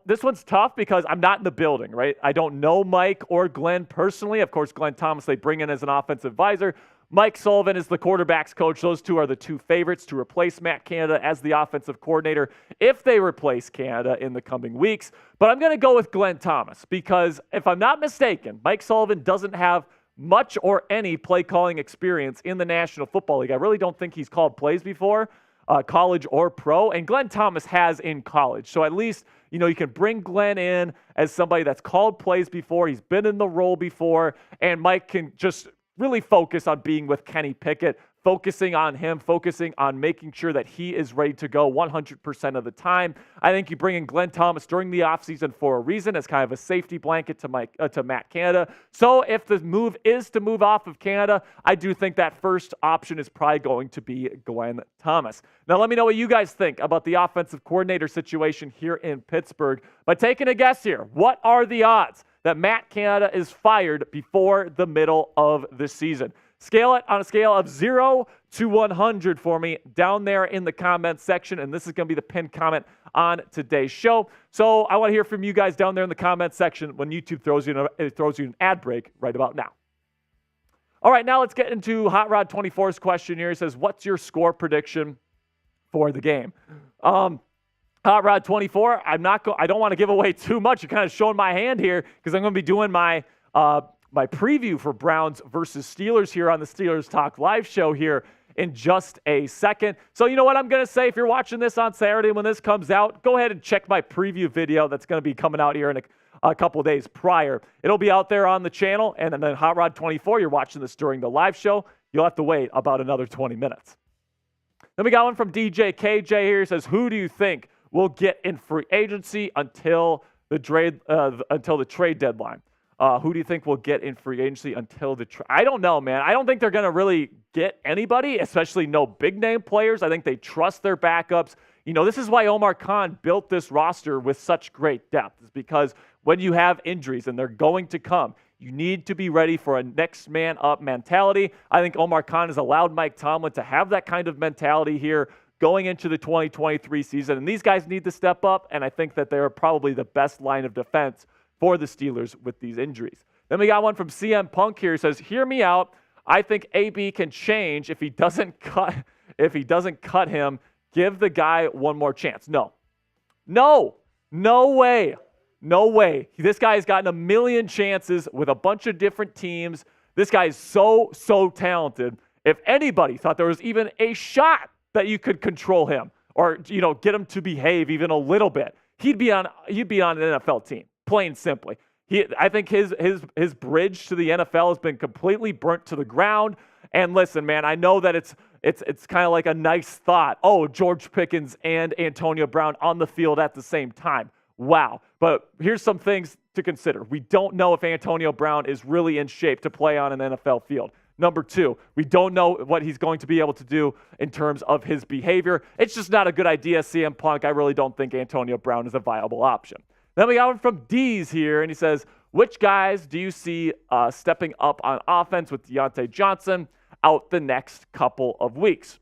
This one's tough because I'm not in the building, right? I don't know Mike or Glenn personally. Of course, Glenn Thomas they bring in as an offensive advisor. Mike Sullivan is the quarterback's coach. Those two are the two favorites to replace Matt Canada as the offensive coordinator if they replace Canada in the coming weeks. But I'm going to go with Glenn Thomas because, if I'm not mistaken, Mike Sullivan doesn't have much or any play calling experience in the National Football League. I really don't think he's called plays before, college or pro, and Glenn Thomas has in college. So at least, you can bring Glenn in as somebody that's called plays before. He's been in the role before, and Mike can just really focus on being with Kenny Pickett focusing on him, focusing on making sure that he is ready to go 100% of the time. I think you bring in Glenn Thomas during the offseason for a reason as kind of a safety blanket to Matt Canada. So if the move is to move off of Canada, I do think that first option is probably going to be Glenn Thomas. Now, let me know what you guys think about the offensive coordinator situation here in Pittsburgh by taking a guess here. What are the odds that Matt Canada is fired before the middle of the season? Scale it on a scale of 0 to 100 for me down there in the comments section, and this is going to be the pinned comment on today's show. So I want to hear from you guys down there in the comments section when YouTube throws you an ad break right about now. All right, now let's get into Hot Rod 24's question here. He says, what's your score prediction for the game? Hot Rod 24, I don't want to give away too much. You're kind of showing my hand here because I'm going to be doing my preview for Browns versus Steelers here on the Steelers Talk live show here in just a second. So you know what I'm going to say? If you're watching this on Saturday when this comes out, go ahead and check my preview video that's going to be coming out here in a couple days prior. It'll be out there on the channel, and then Hot Rod 24, you're watching this during the live show. You'll have to wait about another 20 minutes. Then we got one from DJ KJ here. He says, who do you think will get in free agency until the trade deadline? Who do you think will get in free agency until the trade? I don't know, man. I don't think they're going to really get anybody, especially no big-name players. I think they trust their backups. You know, this is why Omar Khan built this roster with such great depth, is because when you have injuries, and they're going to come, you need to be ready for a next man up mentality. I think Omar Khan has allowed Mike Tomlin to have that kind of mentality here going into the 2023 season. And these guys need to step up, and I think that they're probably the best line of defense for the Steelers with these injuries. Then we got one from CM Punk here. He says, hear me out. I think AB can change if he doesn't cut him. Give the guy one more chance. No way. This guy has gotten a million chances with a bunch of different teams. This guy is so talented. If anybody thought there was even a shot that you could control him or, get him to behave even a little bit, he'd be on an NFL team. Plain simply. I think his bridge to the NFL has been completely burnt to the ground. And listen, man, I know that it's kind of like a nice thought. Oh, George Pickens and Antonio Brown on the field at the same time. Wow. But here's some things to consider. We don't know if Antonio Brown is really in shape to play on an NFL field. Number two, we don't know what he's going to be able to do in terms of his behavior. It's just not a good idea, CM Punk. I really don't think Antonio Brown is a viable option. Then we got one from D's here, and he says, which guys do you see stepping up on offense with Diontae Johnson out the next couple of weeks?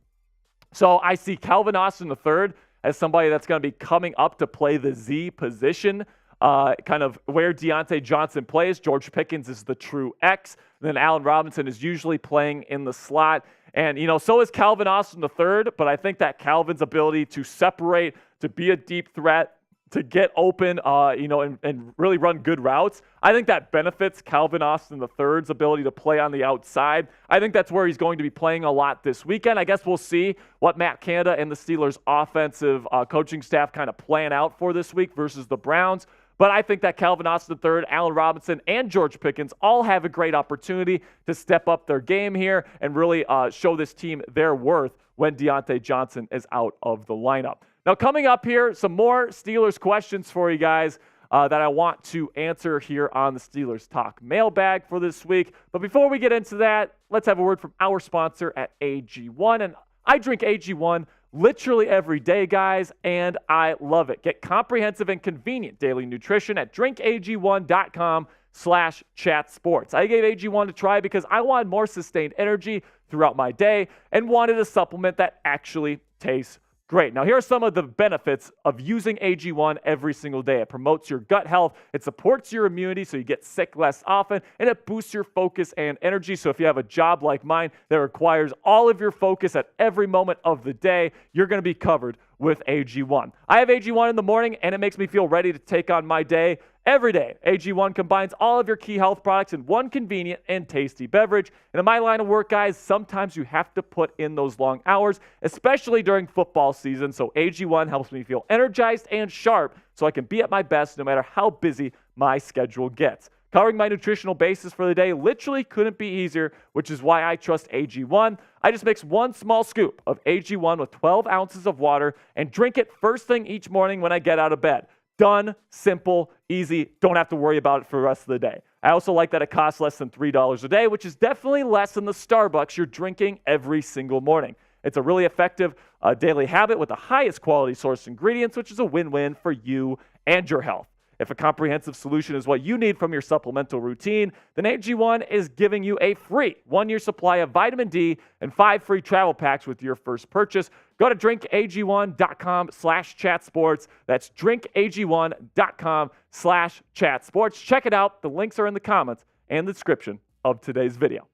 So I see Calvin Austin III as somebody that's going to be coming up to play the Z position, kind of where Diontae Johnson plays. George Pickens is the true X. And then Allen Robinson is usually playing in the slot. And, so is Calvin Austin III, but I think that Calvin's ability to separate, to be a deep threat, to get open, and really run good routes, I think that benefits Calvin Austin III's ability to play on the outside. I think that's where he's going to be playing a lot this weekend. I guess we'll see what Matt Canada and the Steelers' offensive coaching staff kind of plan out for this week versus the Browns. But I think that Calvin Austin III, Allen Robinson, and George Pickens all have a great opportunity to step up their game here and really show this team their worth when Diontae Johnson is out of the lineup. Now, coming up here, some more Steelers questions for you guys that I want to answer here on the Steelers Talk mailbag for this week. But before we get into that, let's have a word from our sponsor at AG1. And I drink AG1 literally every day, guys, and I love it. Get comprehensive and convenient daily nutrition at drinkag1.com/chatsports. I gave AG1 a try because I wanted more sustained energy throughout my day and wanted a supplement that actually tastes great. Now, here are some of the benefits of using AG1 every single day. It promotes your gut health, it supports your immunity so you get sick less often, and it boosts your focus and energy. So if you have a job like mine that requires all of your focus at every moment of the day, you're going to be covered with AG1. I have AG1 in the morning, and it makes me feel ready to take on my day every day. AG1 combines all of your key health products in one convenient and tasty beverage. And in my line of work, guys, sometimes you have to put in those long hours, especially during football season. So AG1 helps me feel energized and sharp so I can be at my best no matter how busy my schedule gets. Covering my nutritional basis for the day literally couldn't be easier, which is why I trust AG1. I just mix 1 small scoop of AG1 with 12 ounces of water and drink it first thing each morning when I get out of bed. Done, simple, easy, don't have to worry about it for the rest of the day. I also like that it costs less than $3 a day, which is definitely less than the Starbucks you're drinking every single morning. It's a really effective daily habit with the highest quality source ingredients, which is a win-win for you and your health. If a comprehensive solution is what you need from your supplemental routine, then AG1 is giving you a free 1-year supply of vitamin D and 5 free travel packs with your first purchase. Go to drinkag1.com/chatsports. That's drinkag1.com/chatsports. Check it out. The links are in the comments and the description of today's video.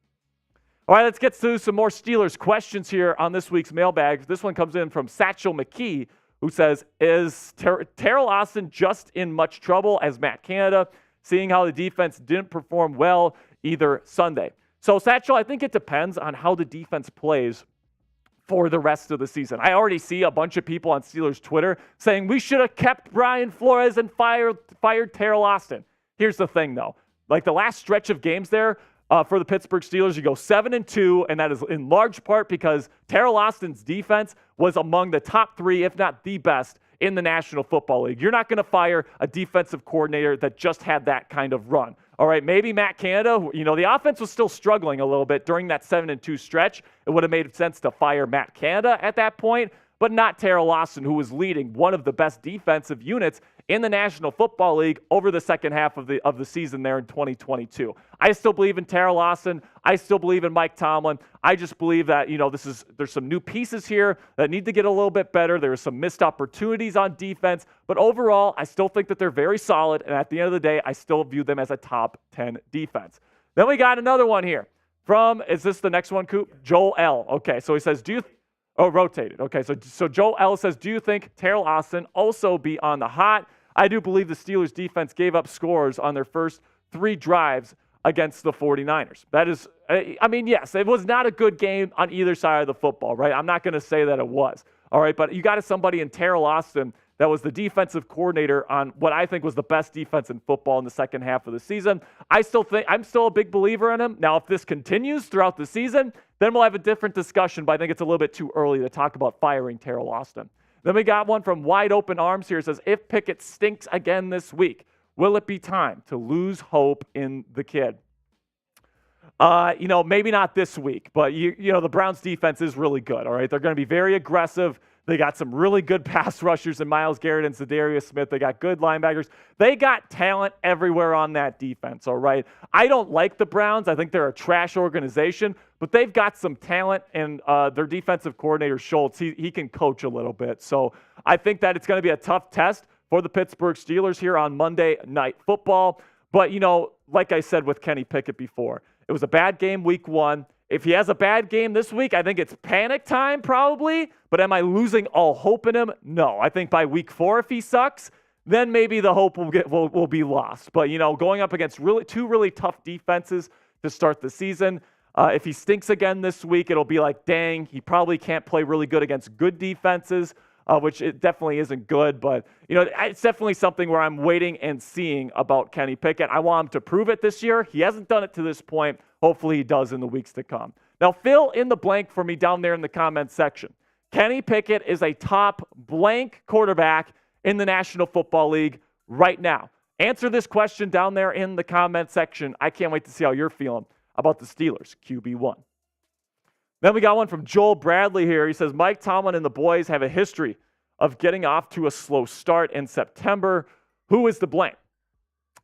All right, let's get to some more Steelers questions here on this week's mailbag. This one comes in from Satchel McKee, who says, is Terrell Austin just in much trouble as Matt Canada, seeing how the defense didn't perform well either Sunday? So, Satchel, I think it depends on how the defense plays for the rest of the season. I already see a bunch of people on Steelers Twitter saying we should have kept Brian Flores and fired Terrell Austin. Here's the thing, though. Like the last stretch of games there, for the Pittsburgh Steelers, you go 7-2, and that is in large part because Terrell Austin's defense was among the top 3, if not the best, in the National Football League. You're not going to fire a defensive coordinator that just had that kind of run. All right, maybe Matt Canada, the offense was still struggling a little bit during that 7-2 stretch. It would have made sense to fire Matt Canada at that point, but not Terrell Austin, who was leading one of the best defensive units in the National Football League over the second half of the season there in 2022. I still believe in Terrell Austin. I still believe in Mike Tomlin. I just believe that, there's some new pieces here that need to get a little bit better. There are some missed opportunities on defense, but overall, I still think that they're very solid, and at the end of the day, I still view them as a top 10 defense. Then we got another one here is this the next one, Coop? Joel L. Okay, so he says, rotated. Okay, so Joel L. says, do you think Terrell Austin also be on the hot? I do believe the Steelers defense gave up scores on their first 3 drives against the 49ers. That is, yes, it was not a good game on either side of the football, right? I'm not going to say that it was, all right? But you got somebody in Terrell Austin that was the defensive coordinator on what I think was the best defense in football in the second half of the season. I'm still a big believer in him. Now, if this continues throughout the season, then we'll have a different discussion, but I think it's a little bit too early to talk about firing Terrell Austin. Then we got one from Wide Open Arms here. It says, if Pickett stinks again this week, will it be time to lose hope in the kid? Maybe not this week, but the Browns defense is really good, all right? They're going to be very aggressive. They got some really good pass rushers in Myles Garrett and Zadarius Smith. They got good linebackers. They got talent everywhere on that defense, all right? I don't like the Browns. I think they're a trash organization, but they've got some talent, and their defensive coordinator, Schultz, he can coach a little bit. So I think that it's going to be a tough test for the Pittsburgh Steelers here on Monday Night Football. But, like I said with Kenny Pickett before, it was a bad game week 1. If he has a bad game this week, I think it's panic time probably. But am I losing all hope in him? No. I think by week 4, if he sucks, then maybe the hope will be lost. But, going up against two really tough defenses to start the season, if he stinks again this week, it'll be like, dang, he probably can't play really good against good defenses, which it definitely isn't good. But, it's definitely something where I'm waiting and seeing about Kenny Pickett. I want him to prove it this year. He hasn't done it to this point. Hopefully he does in the weeks to come. Now, fill in the blank for me down there in the comments section. Kenny Pickett is a top blank quarterback in the National Football League right now. Answer this question down there in the comment section. I can't wait to see how you're feeling about the Steelers QB1. Then we got one from Joel Bradley here. He says, Mike Tomlin and the boys have a history of getting off to a slow start in September. Who is to blame?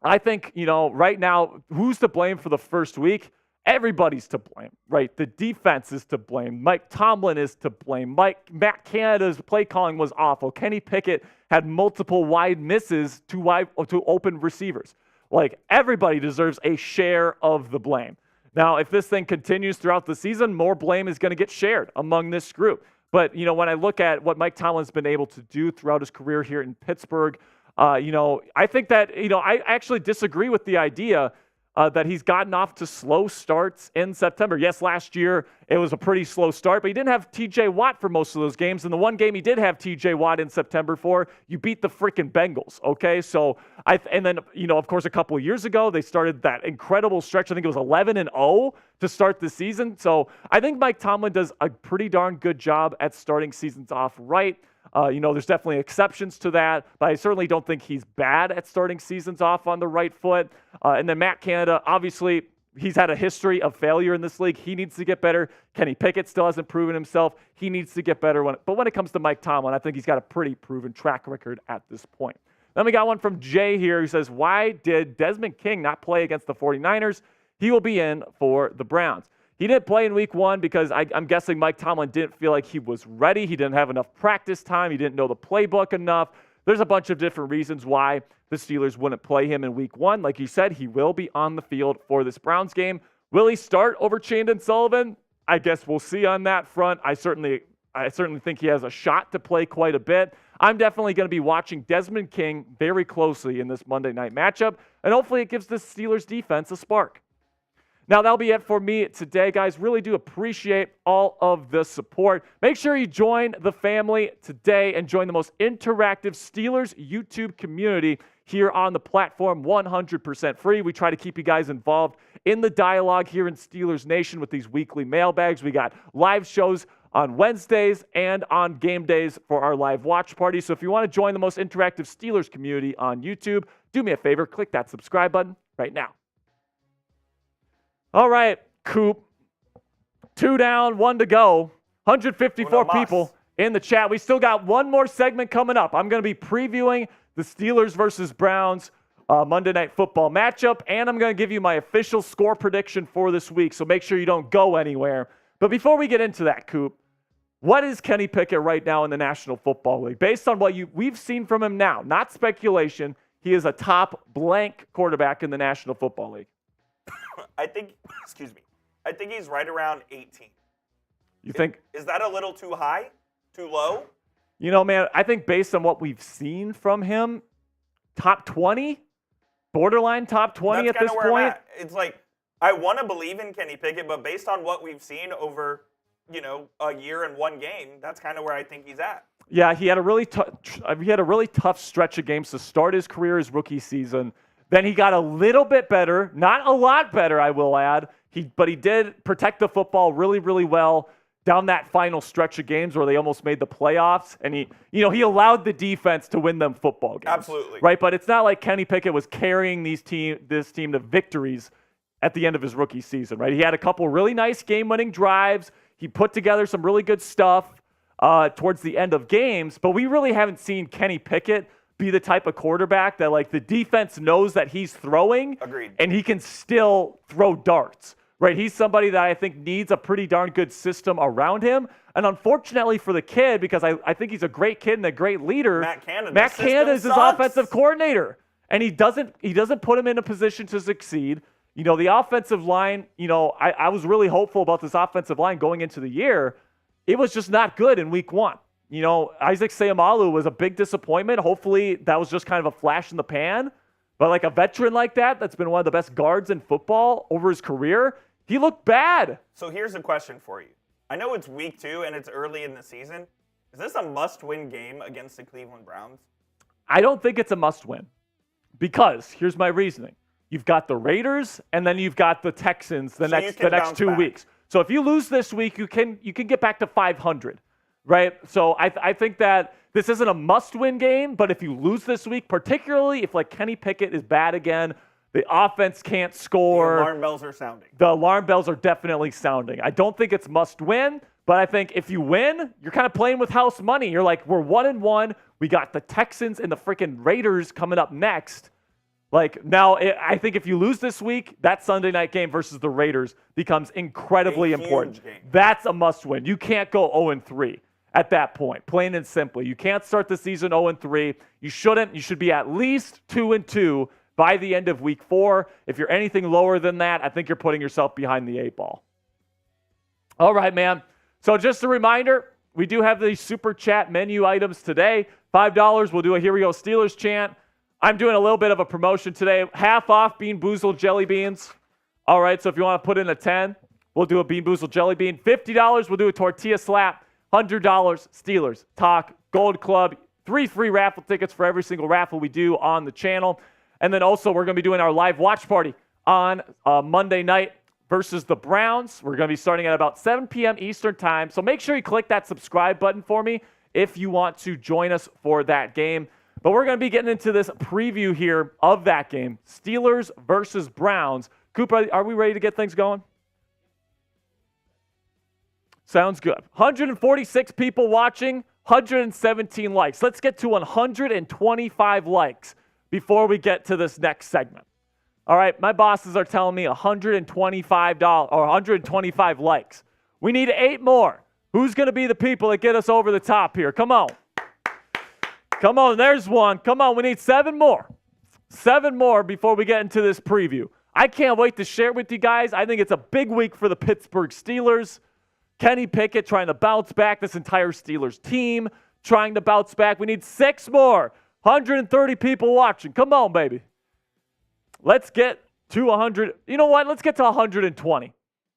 I think, right now, who's to blame for the first week? Everybody's to blame, right? The defense is to blame. Mike Tomlin is to blame. Matt Canada's play calling was awful. Kenny Pickett had multiple wide misses to open receivers. Everybody deserves a share of the blame. Now, if this thing continues throughout the season, more blame is going to get shared among this group. But, when I look at what Mike Tomlin's been able to do throughout his career here in Pittsburgh, I think that, I actually disagree with the idea that he's gotten off to slow starts in September. Yes, last year it was a pretty slow start, but he didn't have TJ Watt for most of those games. And the one game he did have TJ Watt in September for, you beat the freaking Bengals, okay? So, and then, of course, a couple of years ago, they started that incredible stretch. I think it was 11-0 to start the season. So I think Mike Tomlin does a pretty darn good job at starting seasons off right. There's definitely exceptions to that, but I certainly don't think he's bad at starting seasons off on the right foot. And then Matt Canada, obviously, he's had a history of failure in this league. He needs to get better. Kenny Pickett still hasn't proven himself. He needs to get better. But when it comes to Mike Tomlin, I think he's got a pretty proven track record at this point. Then we got one from Jay here who says, why did Desmond King not play against the 49ers? He will be in for the Browns. He didn't play in week one because I'm guessing Mike Tomlin didn't feel like he was ready. He didn't have enough practice time. He didn't know the playbook enough. There's a bunch of different reasons why the Steelers wouldn't play him in week one. Like you said, he will be on the field for this Browns game. Will he start over Chandon Sullivan? I guess we'll see on that front. I certainly think he has a shot to play quite a bit. I'm definitely going to be watching Desmond King very closely in this Monday night matchup, and hopefully it gives the Steelers defense a spark. Now, that'll be it for me today, guys. Really do appreciate all of the support. Make sure you join the family today and join the most interactive Steelers YouTube community here on the platform, 100% free. We try to keep you guys involved in the dialogue here in Steelers Nation with these weekly mailbags. We got live shows on Wednesdays and on game days for our live watch party. So if you want to join the most interactive Steelers community on YouTube, do me a favor, click that subscribe button right now. All right, Coop. 2 down, 1 to go. 154 people in the chat. We still got one more segment coming up. I'm going to be previewing the Steelers versus Browns Monday Night Football matchup, and I'm going to give you my official score prediction for this week, so make sure you don't go anywhere. But before we get into that, Coop, what is Kenny Pickett right now in the National Football League? Based on what we've seen from him now, not speculation, he is a top blank quarterback in the National Football League. I think he's right around 18. You think? Is that a little too high? Too low? Man, I think based on what we've seen from him, top 20? Borderline top 20 at this point? It's like, I want to believe in Kenny Pickett, but based on what we've seen over, a year and one game, that's kind of where I think he's at. Yeah, he had a really tough stretch of games to start his career, his rookie season. Then he got a little bit better, not a lot better, I will add. But he did protect the football really, really well down that final stretch of games where they almost made the playoffs. And he allowed the defense to win them football games. Absolutely. Right, but it's not like Kenny Pickett was carrying this team to victories at the end of his rookie season, right? He had a couple really nice game-winning drives. He put together some really good stuff towards the end of games, but we really haven't seen Kenny Pickett be the type of quarterback that the defense knows that he's throwing. Agreed. And he can still throw darts, right? He's somebody that I think needs a pretty darn good system around him. And unfortunately for the kid, because I think he's a great kid and a great leader, Matt Canada is his offensive coordinator. And he doesn't put him in a position to succeed. The offensive line, I was really hopeful about this offensive line going into the year. It was just not good in week one. Isaac Seumalo was a big disappointment. Hopefully that was just kind of a flash in the pan. But a veteran like that's been one of the best guards in football over his career, he looked bad. So here's a question for you. I know it's week 2 and it's early in the season. Is this a must-win game against the Cleveland Browns? I don't think it's a must-win because here's my reasoning. You've got the Raiders and then you've got the Texans the next 2 weeks. So if you lose this week, you can get back to 500. Right? So I think that this isn't a must-win game, but if you lose this week, particularly if Kenny Pickett is bad again, the offense can't score. The alarm bells are sounding. The alarm bells are definitely sounding. I don't think it's must-win, but I think if you win, you're kind of playing with house money. You're we're 1-1. We got the Texans and the freaking Raiders coming up next. I think if you lose this week, that Sunday night game versus the Raiders becomes incredibly important. Game. That's a must-win. You can't go 0-3. At that point, plain and simply. You can't start the season 0-3. You shouldn't. You should be at least 2-2 by the end of week 4. If you're anything lower than that, I think you're putting yourself behind the 8 ball. All right, man. So just a reminder, we do have the super chat menu items today. $5, we'll do a Here We Go Steelers chant. I'm doing a little bit of a promotion today. Half off Bean Boozled jelly beans. All right, so if you want to put in a 10, we'll do a Bean Boozled jelly bean. $50, we'll do a tortilla slap. $100, Steelers Talk Gold Club. 3 free raffle tickets for every single raffle we do on the channel. And then also we're going to be doing our live watch party on Monday night versus the Browns. We're going to be starting at about 7 p.m. Eastern time. So make sure you click that subscribe button for me if you want to join us for that game. But we're going to be getting into this preview here of that game. Steelers versus Browns. Cooper, are we ready to get things going? Sounds good. 146 people watching, 117 likes. Let's get to 125 likes before we get to this next segment. All right, my bosses are telling me $125 likes. We need 8 more. Who's going to be the people that get us over the top here? Come on. Come on, there's one. Come on, we need 7 more. 7 more before we get into this preview. I can't wait to share it with you guys. I think it's a big week for the Pittsburgh Steelers. Kenny Pickett trying to bounce back. This entire Steelers team trying to bounce back. We need 6 more. 130 people watching. Come on, baby. Let's get to 100. You know what? Let's get to 120.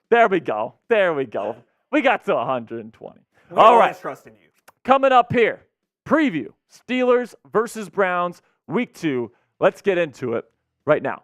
There we go. There we go. We got to 120. All right. Trust in you. Coming up here, preview Steelers versus Browns, week 2. Let's get into it right now.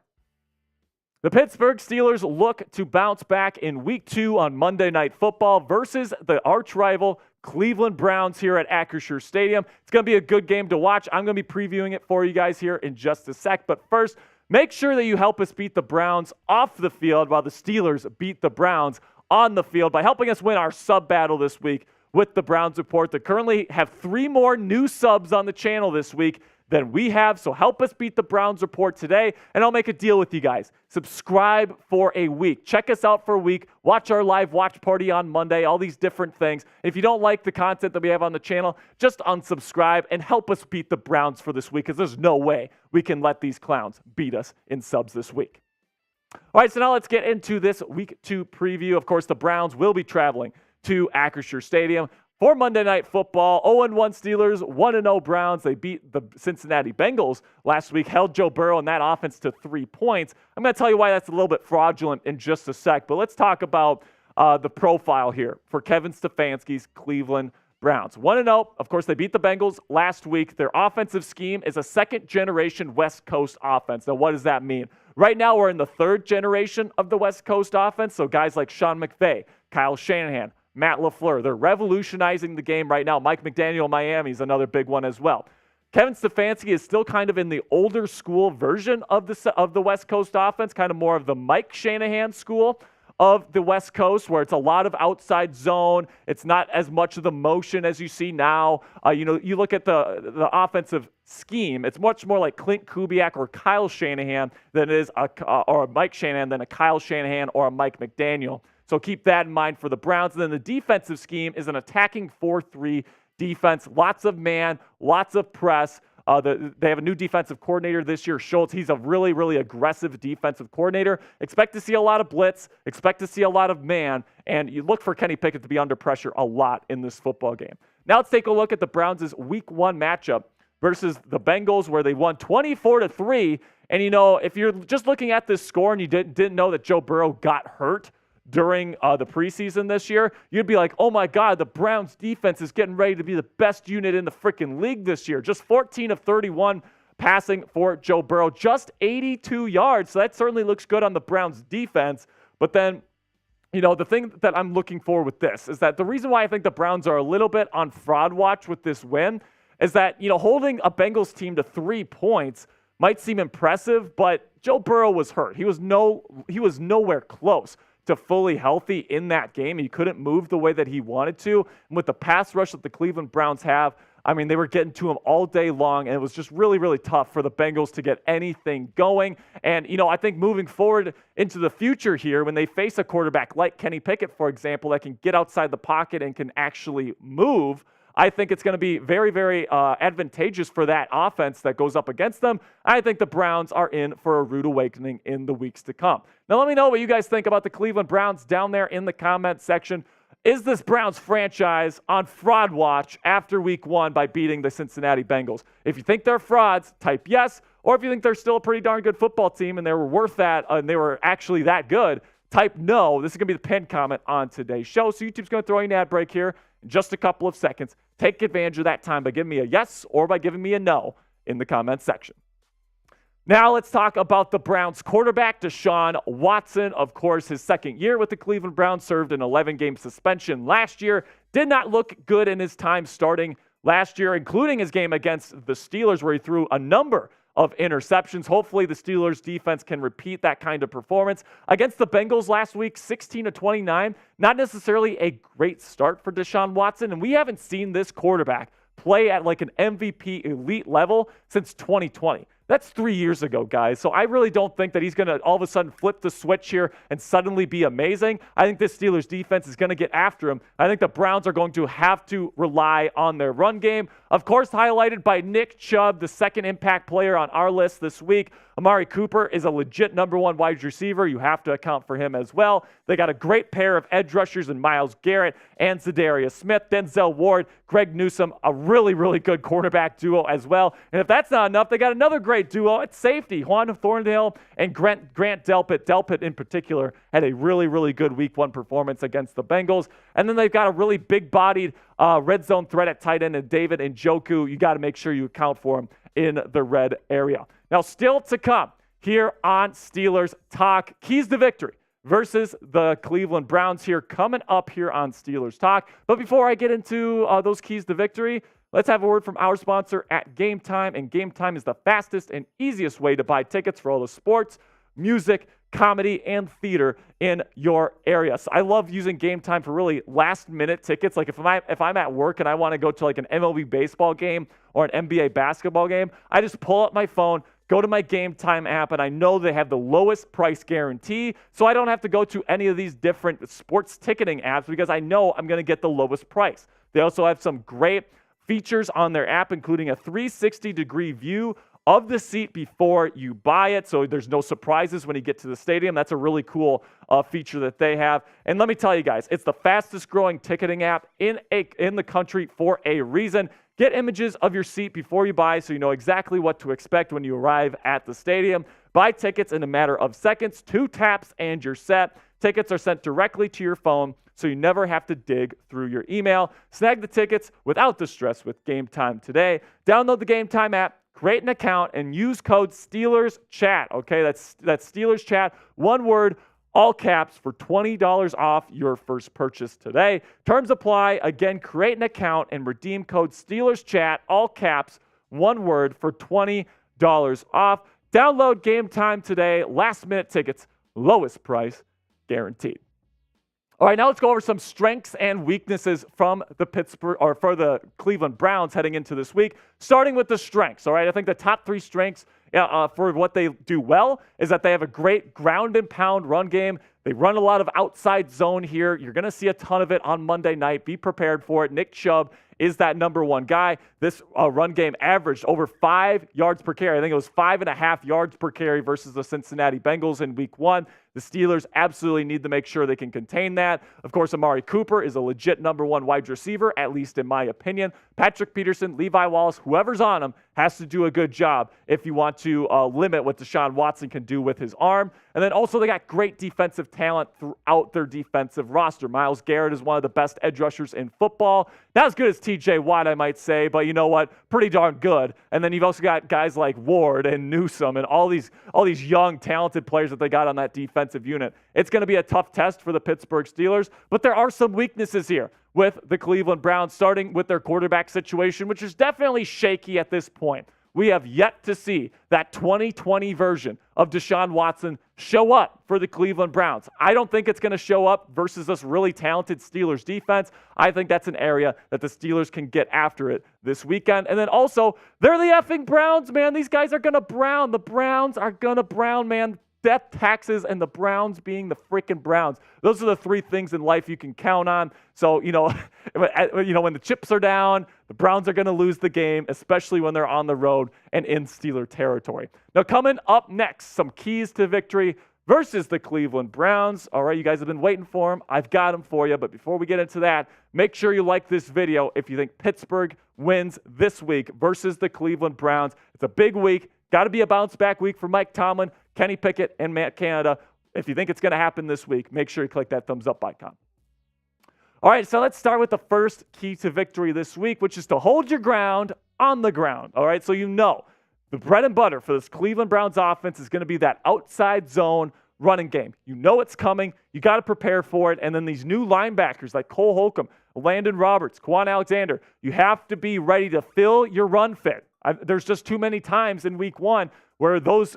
The Pittsburgh Steelers look to bounce back in week 2 on Monday Night Football versus the arch rival Cleveland Browns here at Acrisure Stadium. It's going to be a good game to watch. I'm going to be previewing it for you guys here in just a sec. But first, make sure that you help us beat the Browns off the field while the Steelers beat the Browns on the field by helping us win our sub battle this week with the Browns Report. They currently have 3 more new subs on the channel this week than we have. So help us beat the Browns Report today, and I'll make a deal with you guys. Subscribe for a week. Check us out for a week. Watch our live watch party on Monday, all these different things. If you don't like the content that we have on the channel, just unsubscribe and help us beat the Browns for this week, because there's no way we can let these clowns beat us in subs this week. All right, so now let's get into this week 2 preview. Of course, the Browns will be traveling to Acrisure Stadium for Monday Night Football. 0-1 Steelers, 1-0 Browns. They beat the Cincinnati Bengals last week, held Joe Burrow and that offense to 3 points. I'm going to tell you why that's a little bit fraudulent in just a sec, but let's talk about the profile here for Kevin Stefanski's Cleveland Browns. 1-0. Of course, they beat the Bengals last week. Their offensive scheme is a second-generation West Coast offense. Now, what does that mean? Right now, we're in the 3rd generation of the West Coast offense, so guys like Sean McVay, Kyle Shanahan, Matt LaFleur, they're revolutionizing the game right now. Mike McDaniel in Miami is another big one as well. Kevin Stefanski is still kind of in the older school version of the West Coast offense, kind of more of the Mike Shanahan school of the West Coast, where it's a lot of outside zone. It's not as much of the motion as you see now. You look at the offensive scheme, it's much more like Clint Kubiak or Kyle Shanahan than it is or a Mike Shanahan than a Kyle Shanahan or a Mike McDaniel. So keep that in mind for the Browns. And then the defensive scheme is an attacking 4-3 defense. Lots of man, lots of press. They have a new defensive coordinator this year, Schultz. He's a really, really aggressive defensive coordinator. Expect to see a lot of blitz. Expect to see a lot of man. And you look for Kenny Pickett to be under pressure a lot in this football game. Now let's take a look at the Browns' week 1 matchup versus the Bengals, where they won 24-3. And, if you're just looking at this score and you didn't know that Joe Burrow got hurt during the preseason this year, you'd be like, oh my God, the Browns defense is getting ready to be the best unit in the freaking league this year. Just 14 of 31 passing for Joe Burrow, just 82 yards. So that certainly looks good on the Browns defense. But then, the thing that I'm looking for with this is that the reason why I think the Browns are a little bit on fraud watch with this win is that, holding a Bengals team to 3 points might seem impressive, but Joe Burrow was hurt. He was nowhere close to fully healthy in that game. He couldn't move the way that he wanted to. And with the pass rush that the Cleveland Browns have, they were getting to him all day long, and it was just really, really tough for the Bengals to get anything going. And, I think moving forward into the future here, when they face a quarterback like Kenny Pickett, for example, that can get outside the pocket and can actually move, I think it's going to be very, very advantageous for that offense that goes up against them. I think the Browns are in for a rude awakening in the weeks to come. Now, let me know what you guys think about the Cleveland Browns down there in the comment section. Is this Browns franchise on fraud watch after week 1 by beating the Cincinnati Bengals? If you think they're frauds, type yes. Or if you think they're still a pretty darn good football team and they were worth that and they were actually that good, type no. This is going to be the pinned comment on today's show. So YouTube's going to throw you an ad break here in just a couple of seconds. Take advantage of that time by giving me a yes or by giving me a no in the comment section. Now let's talk about the Browns quarterback, Deshaun Watson. Of course, his second year with the Cleveland Browns, served an 11-game suspension last year. Did not look good in his time starting last year, including his game against the Steelers where he threw a number of interceptions. Hopefully the Steelers defense can repeat that kind of performance. Against the Bengals last week, 16-29, not necessarily a great start for Deshaun Watson, and we haven't seen this quarterback play at like an MVP elite level since 2020. That's 3 years ago, guys. So I really don't think that he's going to all of a sudden flip the switch here and suddenly be amazing. I think this Steelers defense is going to get after him. I think the Browns are going to have to rely on their run game. Of course, highlighted by Nick Chubb, the second impact player on our list this week. Amari Cooper is a legit number 1 wide receiver. You have to account for him as well. They got a great pair of edge rushers in Myles Garrett and Zadarius Smith. Denzel Ward, Greg Newsome, a really, really good quarterback duo as well. And if that's not enough, they got another great duo at safety. Juan Thornhill and Grant Delpit. Delpit in particular had a really, really good week 1 performance against the Bengals. And then they've got a really big-bodied red zone threat at tight end and David Njoku. You got to make sure you account for him in the red area. Now, still to come here on Steelers Talk, keys to victory versus the Cleveland Browns here coming up here on Steelers Talk. But before I get into those keys to victory, let's have a word from our sponsor at Game Time. And Game Time is the fastest and easiest way to buy tickets for all the sports, music, comedy, and theater in your area. So I love using Game Time for really last-minute tickets. Like if I'm at work and I want to go to like an MLB baseball game or an NBA basketball game, I just pull up my phone, go to my Game Time app, and I know they have the lowest price guarantee, so I don't have to go to any of these different sports ticketing apps because I know I'm going to get the lowest price. They also have some great features on their app, including a 360-degree view of the seat before you buy it, so there's no surprises when you get to the stadium. That's a really cool feature that they have. And let me tell you guys, it's the fastest growing ticketing app in the country for a reason. Get images of your seat before you buy so you know exactly what to expect when you arrive at the stadium. Buy tickets in a matter of seconds, 2 taps, and you're set. Tickets are sent directly to your phone, so you never have to dig through your email. Snag the tickets without the stress with Game Time today. Download the Game Time app, create an account, and use code SteelersChat. Okay, that's Steelers Chat, one word, all caps, for $20 off your first purchase today. Terms apply. Again, create an account and redeem code SteelersChat, all caps, one word, for $20 off. Download Game Time today. Last-minute tickets, lowest price guaranteed. All right, now let's go over some strengths and weaknesses from for the Cleveland Browns heading into this week. Starting with the strengths. All right, I think the top 3 strengths for what they do well is that they have a great ground and pound run game. They run a lot of outside zone here. You're going to see a ton of it on Monday night. Be prepared for it. Nick Chubb is that number 1 guy. This run game averaged over 5 yards per carry. I think it was 5.5 yards per carry versus the Cincinnati Bengals in week 1. The Steelers absolutely need to make sure they can contain that. Of course, Amari Cooper is a legit number 1 wide receiver, at least in my opinion. Patrick Peterson, Levi Wallace, whoever's on him has to do a good job if you want to limit what Deshaun Watson can do with his arm. And then also they got great defensive talent throughout their defensive roster. Myles Garrett is one of the best edge rushers in football. Not as good as TJ Watt, I might say, but you know what? Pretty darn good. And then you've also got guys like Ward and Newsome and all these young, talented players that they got on that defensive unit. It's going to be a tough test for the Pittsburgh Steelers, but there are some weaknesses here with the Cleveland Browns, starting with their quarterback situation, which is definitely shaky at this point. We have yet to see that 2020 version of Deshaun Watson show up for the Cleveland Browns. I don't think it's going to show up versus this really talented Steelers defense. I think that's an area that the Steelers can get after it this weekend. And then also, they're the effing Browns, man. These guys are going to brown. The Browns are going to brown, man. Death, taxes, and the Browns being the freaking Browns. Those are the 3 things in life you can count on. So, when the chips are down, the Browns are going to lose the game, especially when they're on the road and in Steeler territory. Now, coming up next, some keys to victory versus the Cleveland Browns. All right, you guys have been waiting for them. I've got them for you. But before we get into that, make sure you like this video if you think Pittsburgh wins this week versus the Cleveland Browns. It's a big week. Got to be a bounce-back week for Mike Tomlin, Kenny Pickett, and Matt Canada. If you think it's going to happen this week, make sure you click that thumbs up icon. All right, so let's start with the first key to victory this week, which is to hold your ground on the ground. All right, so you know the bread and butter for this Cleveland Browns offense is going to be that outside zone running game. You know it's coming. You got to prepare for it. And then these new linebackers like Cole Holcomb, Landon Roberts, Quan Alexander, you have to be ready to fill your run fit. There's just too many times in week one where those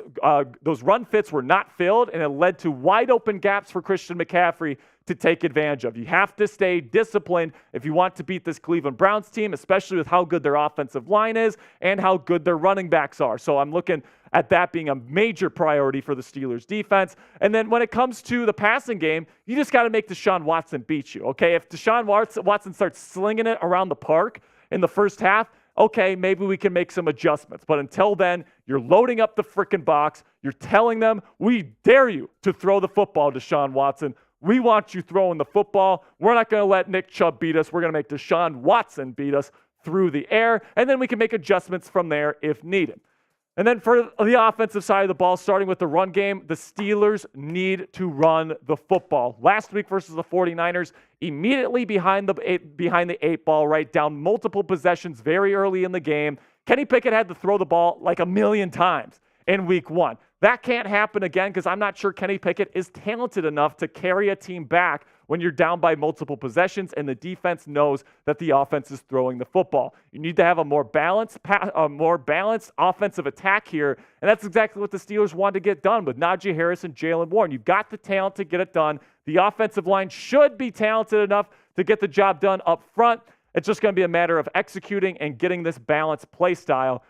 run fits were not filled, and it led to wide open gaps for Christian McCaffrey to take advantage of. You have to stay disciplined if you want to beat this Cleveland Browns team, especially with how good their offensive line is and how good their running backs are. So I'm looking at that being a major priority for the Steelers defense. And then when it comes to the passing game, you just got to make Deshaun Watson beat you, okay? If Deshaun Watson starts slinging it around the park in the first half, okay, maybe we can make some adjustments. But until then, you're loading up the frickin' box. You're telling them, we dare you to throw the football, Deshaun Watson. We want you throwing the football. We're not going to let Nick Chubb beat us. We're going to make Deshaun Watson beat us through the air, and then we can make adjustments from there if needed. And then for the offensive side of the ball, starting with the run game, the Steelers need to run the football. Last week versus the 49ers, immediately behind the eight ball, right, down multiple possessions very early in the game. Kenny Pickett had to throw the ball like 1,000,000 times in week one. That can't happen again because I'm not sure Kenny Pickett is talented enough to carry a team back when you're down by multiple possessions and the defense knows that the offense is throwing the football. You need to have a more balanced offensive attack here, and that's exactly what the Steelers wanted to get done with Najee Harris and Jaylen Warren. You've got the talent to get it done. The offensive line should be talented enough to get the job done up front. It's just going to be a matter of executing and getting this balanced play style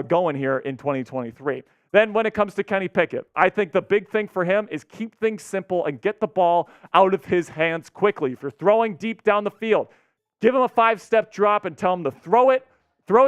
going here in 2023. Then when it comes to Kenny Pickett, I think the big thing for him is keep things simple and get the ball out of his hands quickly. If you're throwing deep down the field, give him a 5-step drop and tell him to throw it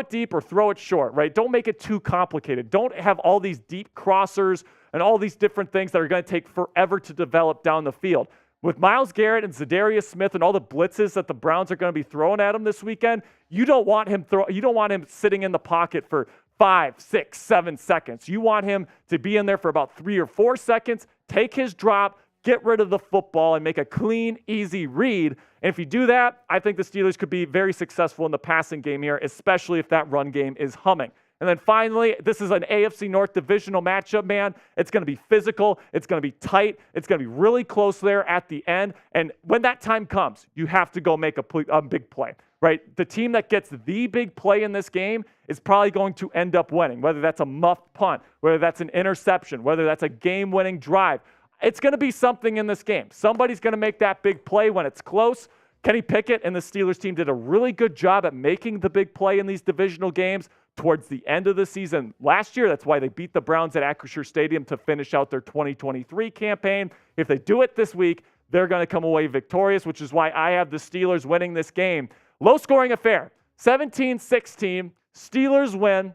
deep or throw it short, right? Don't make it too complicated. Don't have all these deep crossers and all these different things that are going to take forever to develop down the field. With Myles Garrett and Zadarius Smith and all the blitzes that the Browns are going to be throwing at him this weekend, you don't want him sitting in the pocket for 5, 6, 7 seconds. You want him to be in there for about 3 or 4 seconds, take his drop, get rid of the football, and make a clean, easy read. And if you do that, I think the Steelers could be very successful in the passing game here, especially if that run game is humming. And then finally, this is an AFC North divisional matchup, man. It's going to be physical. It's going to be tight. It's going to be really close there at the end. And when that time comes, you have to go make a big play, right? The team that gets the big play in this game is probably going to end up winning, whether that's a muffed punt, whether that's an interception, whether that's a game-winning drive. It's going to be something in this game. Somebody's going to make that big play when it's close. Kenny Pickett and the Steelers team did a really good job at making the big play in these divisional games towards the end of the season last year. That's why they beat the Browns at Acrisure Stadium to finish out their 2023 campaign. If they do it this week, they're going to come away victorious, which is why I have the Steelers winning this game. Low-scoring affair, 17-16. Steelers win.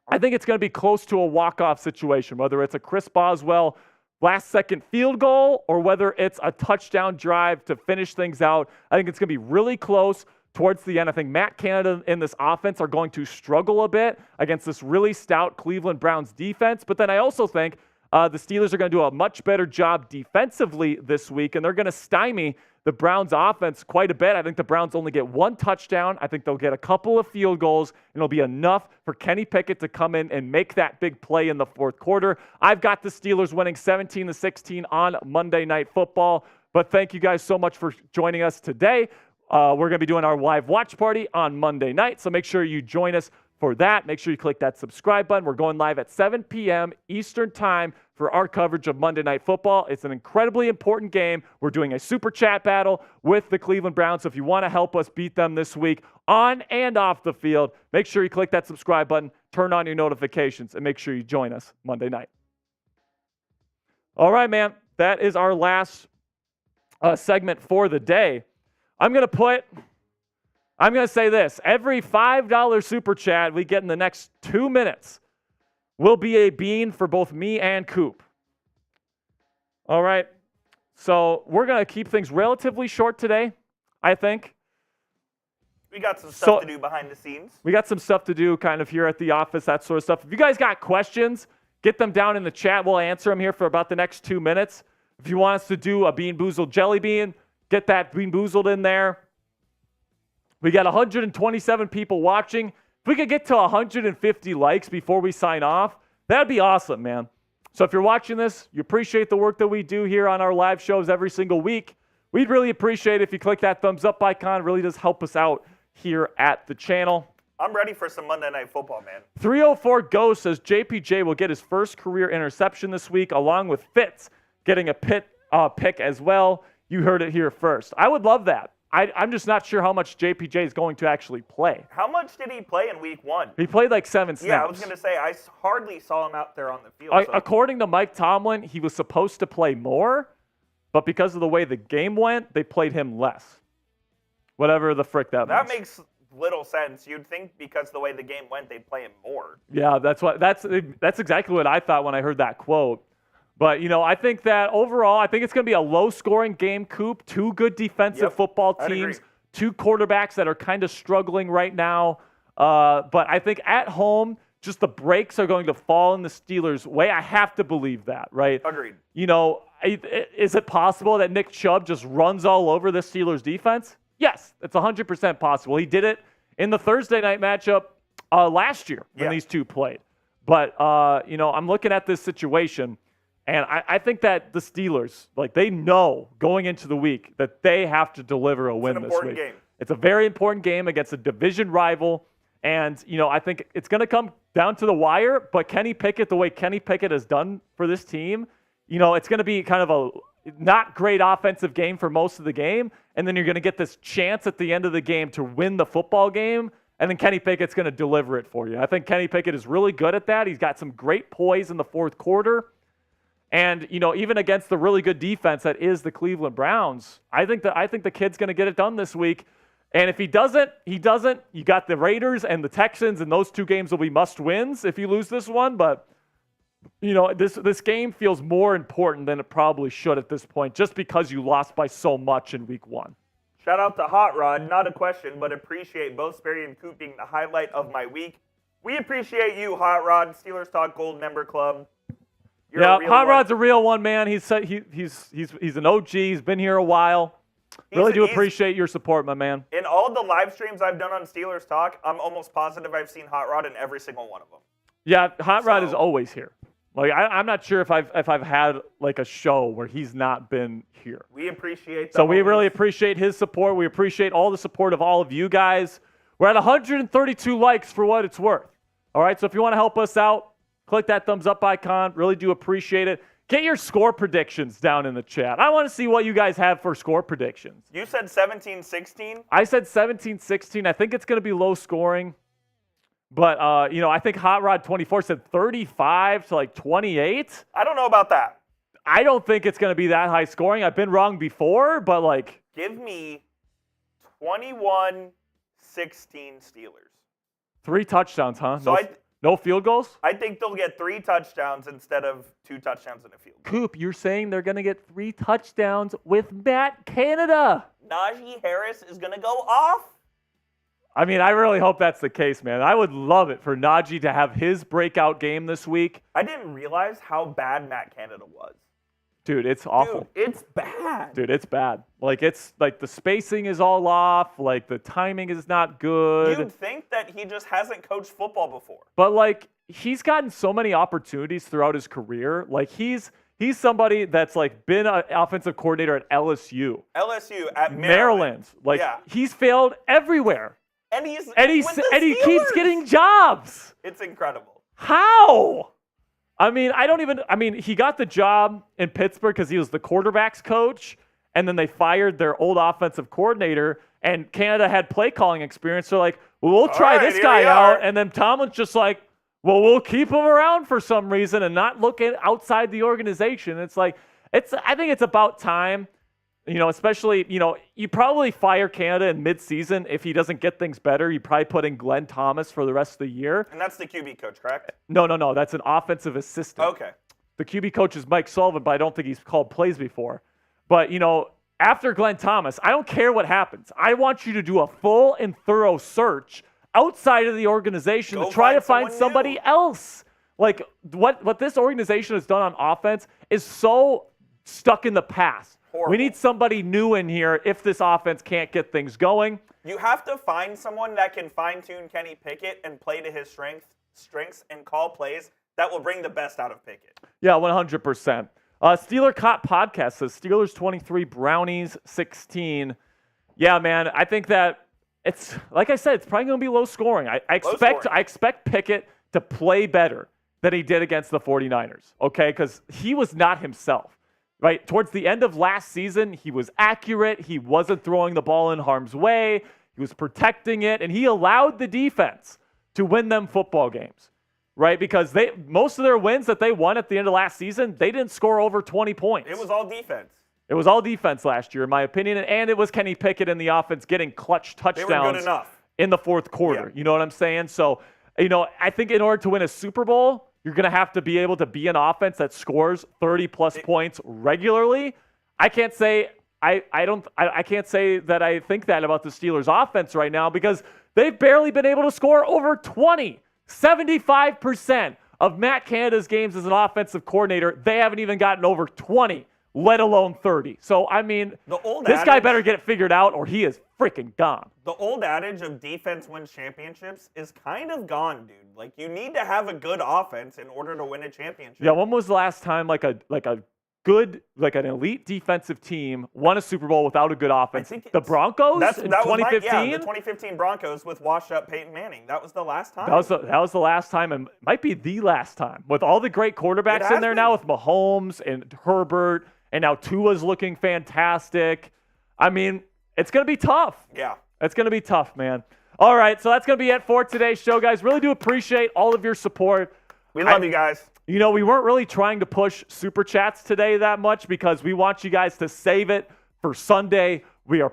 I think it's going to be close to a walk-off situation, whether it's a Chris Boswell last-second field goal or whether it's a touchdown drive to finish things out. I think it's going to be really close towards the end. I think Matt Canada and this offense are going to struggle a bit against this really stout Cleveland Browns defense. But then I also think the Steelers are going to do a much better job defensively this week, and they're going to stymie the Browns offense quite a bit. I think the Browns only get 1 touchdown. I think they'll get a couple of field goals, and it'll be enough for Kenny Pickett to come in and make that big play in the fourth quarter. I've got the Steelers winning 17-16 on Monday Night Football. But thank you guys so much for joining us today. We're going to be doing our live watch party on Monday night, so make sure you join us for that. Make sure you click that subscribe button. We're going live at 7 p.m. Eastern Time for our coverage of Monday Night Football. It's an incredibly important game. We're doing a super chat battle with the Cleveland Browns, so if you want to help us beat them this week on and off the field, make sure you click that subscribe button, turn on your notifications, and make sure you join us Monday night. All right, man. That is our last segment for the day. I'm going to say this. Every $5 super chat we get in the next 2 minutes will be a bean for both me and Coop. All right. So we're going to keep things relatively short today, I think. We got some stuff to do behind the scenes. We got some stuff to do kind of here at the office, that sort of stuff. If you guys got questions, get them down in the chat. We'll answer them here for about the next 2 minutes. If you want us to do a Bean Boozled Jelly Bean, get that Bean Boozled in there. We got 127 people watching. If we could get to 150 likes before we sign off, that'd be awesome, man. So if you're watching this, you appreciate the work that we do here on our live shows every single week. We'd really appreciate it if you click that thumbs up icon. It really does help us out here at the channel. I'm ready for some Monday Night Football, man. 304 Ghost says JPJ will get his first career interception this week, along with Fitz getting a pick as well. You heard it here first. I would love that. I'm just not sure how much JPJ is going to actually play. How much did he play in week 1? He played like 7 snaps. Yeah, I was going to say, I hardly saw him out there on the field. According to Mike Tomlin, he was supposed to play more, but because of the way the game went, they played him less. Whatever the frick that means. That makes little sense. You'd think because the way the game went, they'd play him more. Yeah, that's exactly what I thought when I heard that quote. But, I think that overall, I think it's going to be a low-scoring game, Coop. 2 good defensive football teams, 2 quarterbacks that are kind of struggling right now. But I think at home, just the breaks are going to fall in the Steelers' way. I have to believe that, right? Agreed. Is it possible that Nick Chubb just runs all over the Steelers' defense? Yes, it's 100% possible. He did it in the Thursday night matchup last year when these two played. But, I'm looking at this situation, and I think that the Steelers, they know going into the week that they have to deliver a win this week. It's an important game. It's a very important game against a division rival. And, I think it's going to come down to the wire. But Kenny Pickett, the way Kenny Pickett has done for this team, it's going to be kind of a not great offensive game for most of the game. And then you're going to get this chance at the end of the game to win the football game. And then Kenny Pickett's going to deliver it for you. I think Kenny Pickett is really good at that. He's got some great poise in the fourth quarter. And, even against the really good defense that is the Cleveland Browns, I think the kid's going to get it done this week. And if he doesn't, he doesn't. You got the Raiders and the Texans, and those 2 games will be must-wins if you lose this one. But, this game feels more important than it probably should at this point, just because you lost by so much in week 1. Shout out to Hot Rod. Not a question, but appreciate both Sperry and Coop being the highlight of my week. We appreciate you, Hot Rod, Steelers Talk Gold Member Club. Hot Rod's a real one, man. He's an OG. He's been here a while. Really do appreciate your support, my man. In all the live streams I've done on Steelers Talk, I'm almost positive I've seen Hot Rod in every single one of them. Yeah, Hot Rod is always here. I'm not sure if I've had a show where he's not been here. We appreciate that. So we really appreciate his support. We appreciate all the support of all of you guys. We're at 132 likes for what it's worth. All right, so if you want to help us out, click that thumbs up icon. Really do appreciate it. Get your score predictions down in the chat. I want to see what you guys have for score predictions. You said 17-16? I said 17-16. I think it's going to be low scoring. But, I think Hot Rod 24 said 35 to 28. I don't know about that. I don't think it's going to be that high scoring. I've been wrong before, but give me 21-16 Steelers. 3 touchdowns, huh? So no field goals? I think they'll get 3 touchdowns instead of 2 touchdowns and a field goal. Coop, you're saying they're going to get 3 touchdowns with Matt Canada. Najee Harris is going to go off? I mean, I really hope that's the case, man. I would love it for Najee to have his breakout game this week. I didn't realize how bad Matt Canada was. Dude, it's awful. Dude, it's bad. Dude, it's bad. The spacing is all off. The timing is not good. You'd think that he just hasn't coached football before. But, he's gotten so many opportunities throughout his career. He's somebody that's been an offensive coordinator at LSU. LSU at Maryland. He's failed everywhere. And he keeps getting jobs. It's incredible. How? He got the job in Pittsburgh because he was the quarterback's coach, and then they fired their old offensive coordinator, and Canada had play calling experience. So we'll try this guy out. And then Tomlin's just we'll keep him around for some reason and not look outside the organization. I think it's about time. Especially, you probably fire Canada in midseason. If he doesn't get things better, you probably put in Glenn Thomas for the rest of the year. And that's the QB coach, correct? No. That's an offensive assistant. Okay. the QB coach is Mike Sullivan, but I don't think he's called plays before. But, after Glenn Thomas, I don't care what happens. I want you to do a full and thorough search outside of the organization to try to find somebody else. Like, what this organization has done on offense is so stuck in the past. Horrible. We need somebody new in here if this offense can't get things going. You have to find someone that can fine-tune Kenny Pickett and play to his strengths and call plays that will bring the best out of Pickett. Yeah, 100%. Steeler Cop Podcast says Steelers 23, Brownies 16. Yeah, man, I think that it's, like I said, it's probably going to be low scoring. I expect Pickett to play better than he did against the 49ers, okay? Because he was not himself, right? Towards the end of last season, he was accurate. He wasn't throwing the ball in harm's way. He was protecting it, and he allowed the defense to win them football games. Right, because most of their wins that they won at the end of last season, they didn't score over 20 points. It was all defense. It was all defense last year, in my opinion, and it was Kenny Pickett in the offense getting clutch touchdowns they were good enough. In the fourth quarter. Yeah. You know what I'm saying? So, I think in order to win a Super Bowl, you're going to have to be able to be an offense that scores 30-plus points regularly. I can't say I can't say that I think that about the Steelers' offense right now because they've barely been able to score over 20. 75% of Matt Canada's games as an offensive coordinator, they haven't even gotten over 20, let alone 30. So, I mean, this guy better get it figured out or he is freaking gone. The old adage of defense wins championships is kind of gone, dude. Like, you need to have a good offense in order to win a championship. Yeah, when was the last time like a good, like an elite defensive team won a Super Bowl without a good offense? The Broncos in 2015? The 2015 Broncos with washed-up Peyton Manning. That was the last time. That was the last time, and might be the last time. With all the great quarterbacks in there now with Mahomes and Herbert, and now Tua's looking fantastic. I mean, it's going to be tough. Yeah. It's going to be tough, man. All right, so that's going to be it for today's show, guys. Really do appreciate all of your support. We love you guys. We weren't really trying to push Super Chats today that much because we want you guys to save it for Sunday. We're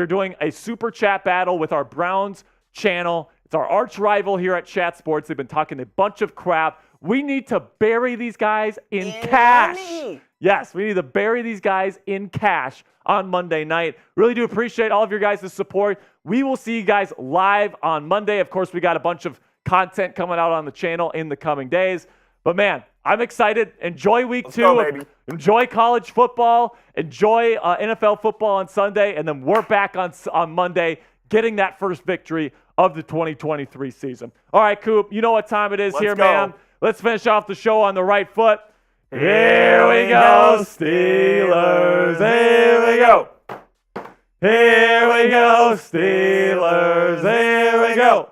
doing a Super Chat battle with our Browns channel. It's our arch rival here at Chat Sports. They've been talking a bunch of crap. We need to bury these guys in cash. Money. Yes, we need to bury these guys in cash on Monday night. Really do appreciate all of your guys' support. We will see you guys live on Monday. Of course, we got a bunch of content coming out on the channel in the coming days. But man, I'm excited. Enjoy week 2. Go, baby. Enjoy college football. Enjoy NFL football on Sunday. And then we're back on Monday getting that first victory of the 2023 season. All right, Coop, you know what time it is here, man. Let's finish off the show on the right foot. Here we go, Steelers. Here we go. Here we go, Steelers. Here we go.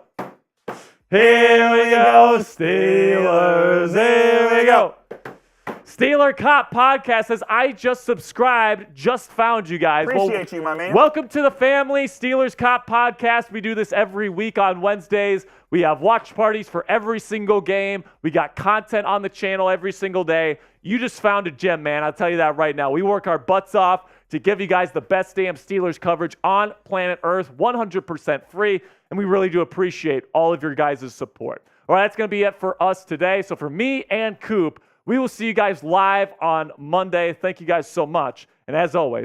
Here we go, Steelers. Here we go. Steeler Cop Podcast says, I just subscribed, just found you guys. Appreciate you, my man. Welcome to the family, Steelers Cop Podcast. We do this every week on Wednesdays. We have watch parties for every single game. We got content on the channel every single day. You just found a gem, man. I'll tell you that right now. We work our butts off to give you guys the best damn Steelers coverage on planet Earth, 100% free, and we really do appreciate all of your guys' support. All right, that's going to be it for us today. So for me and Coop, we will see you guys live on Monday. Thank you guys so much. And as always,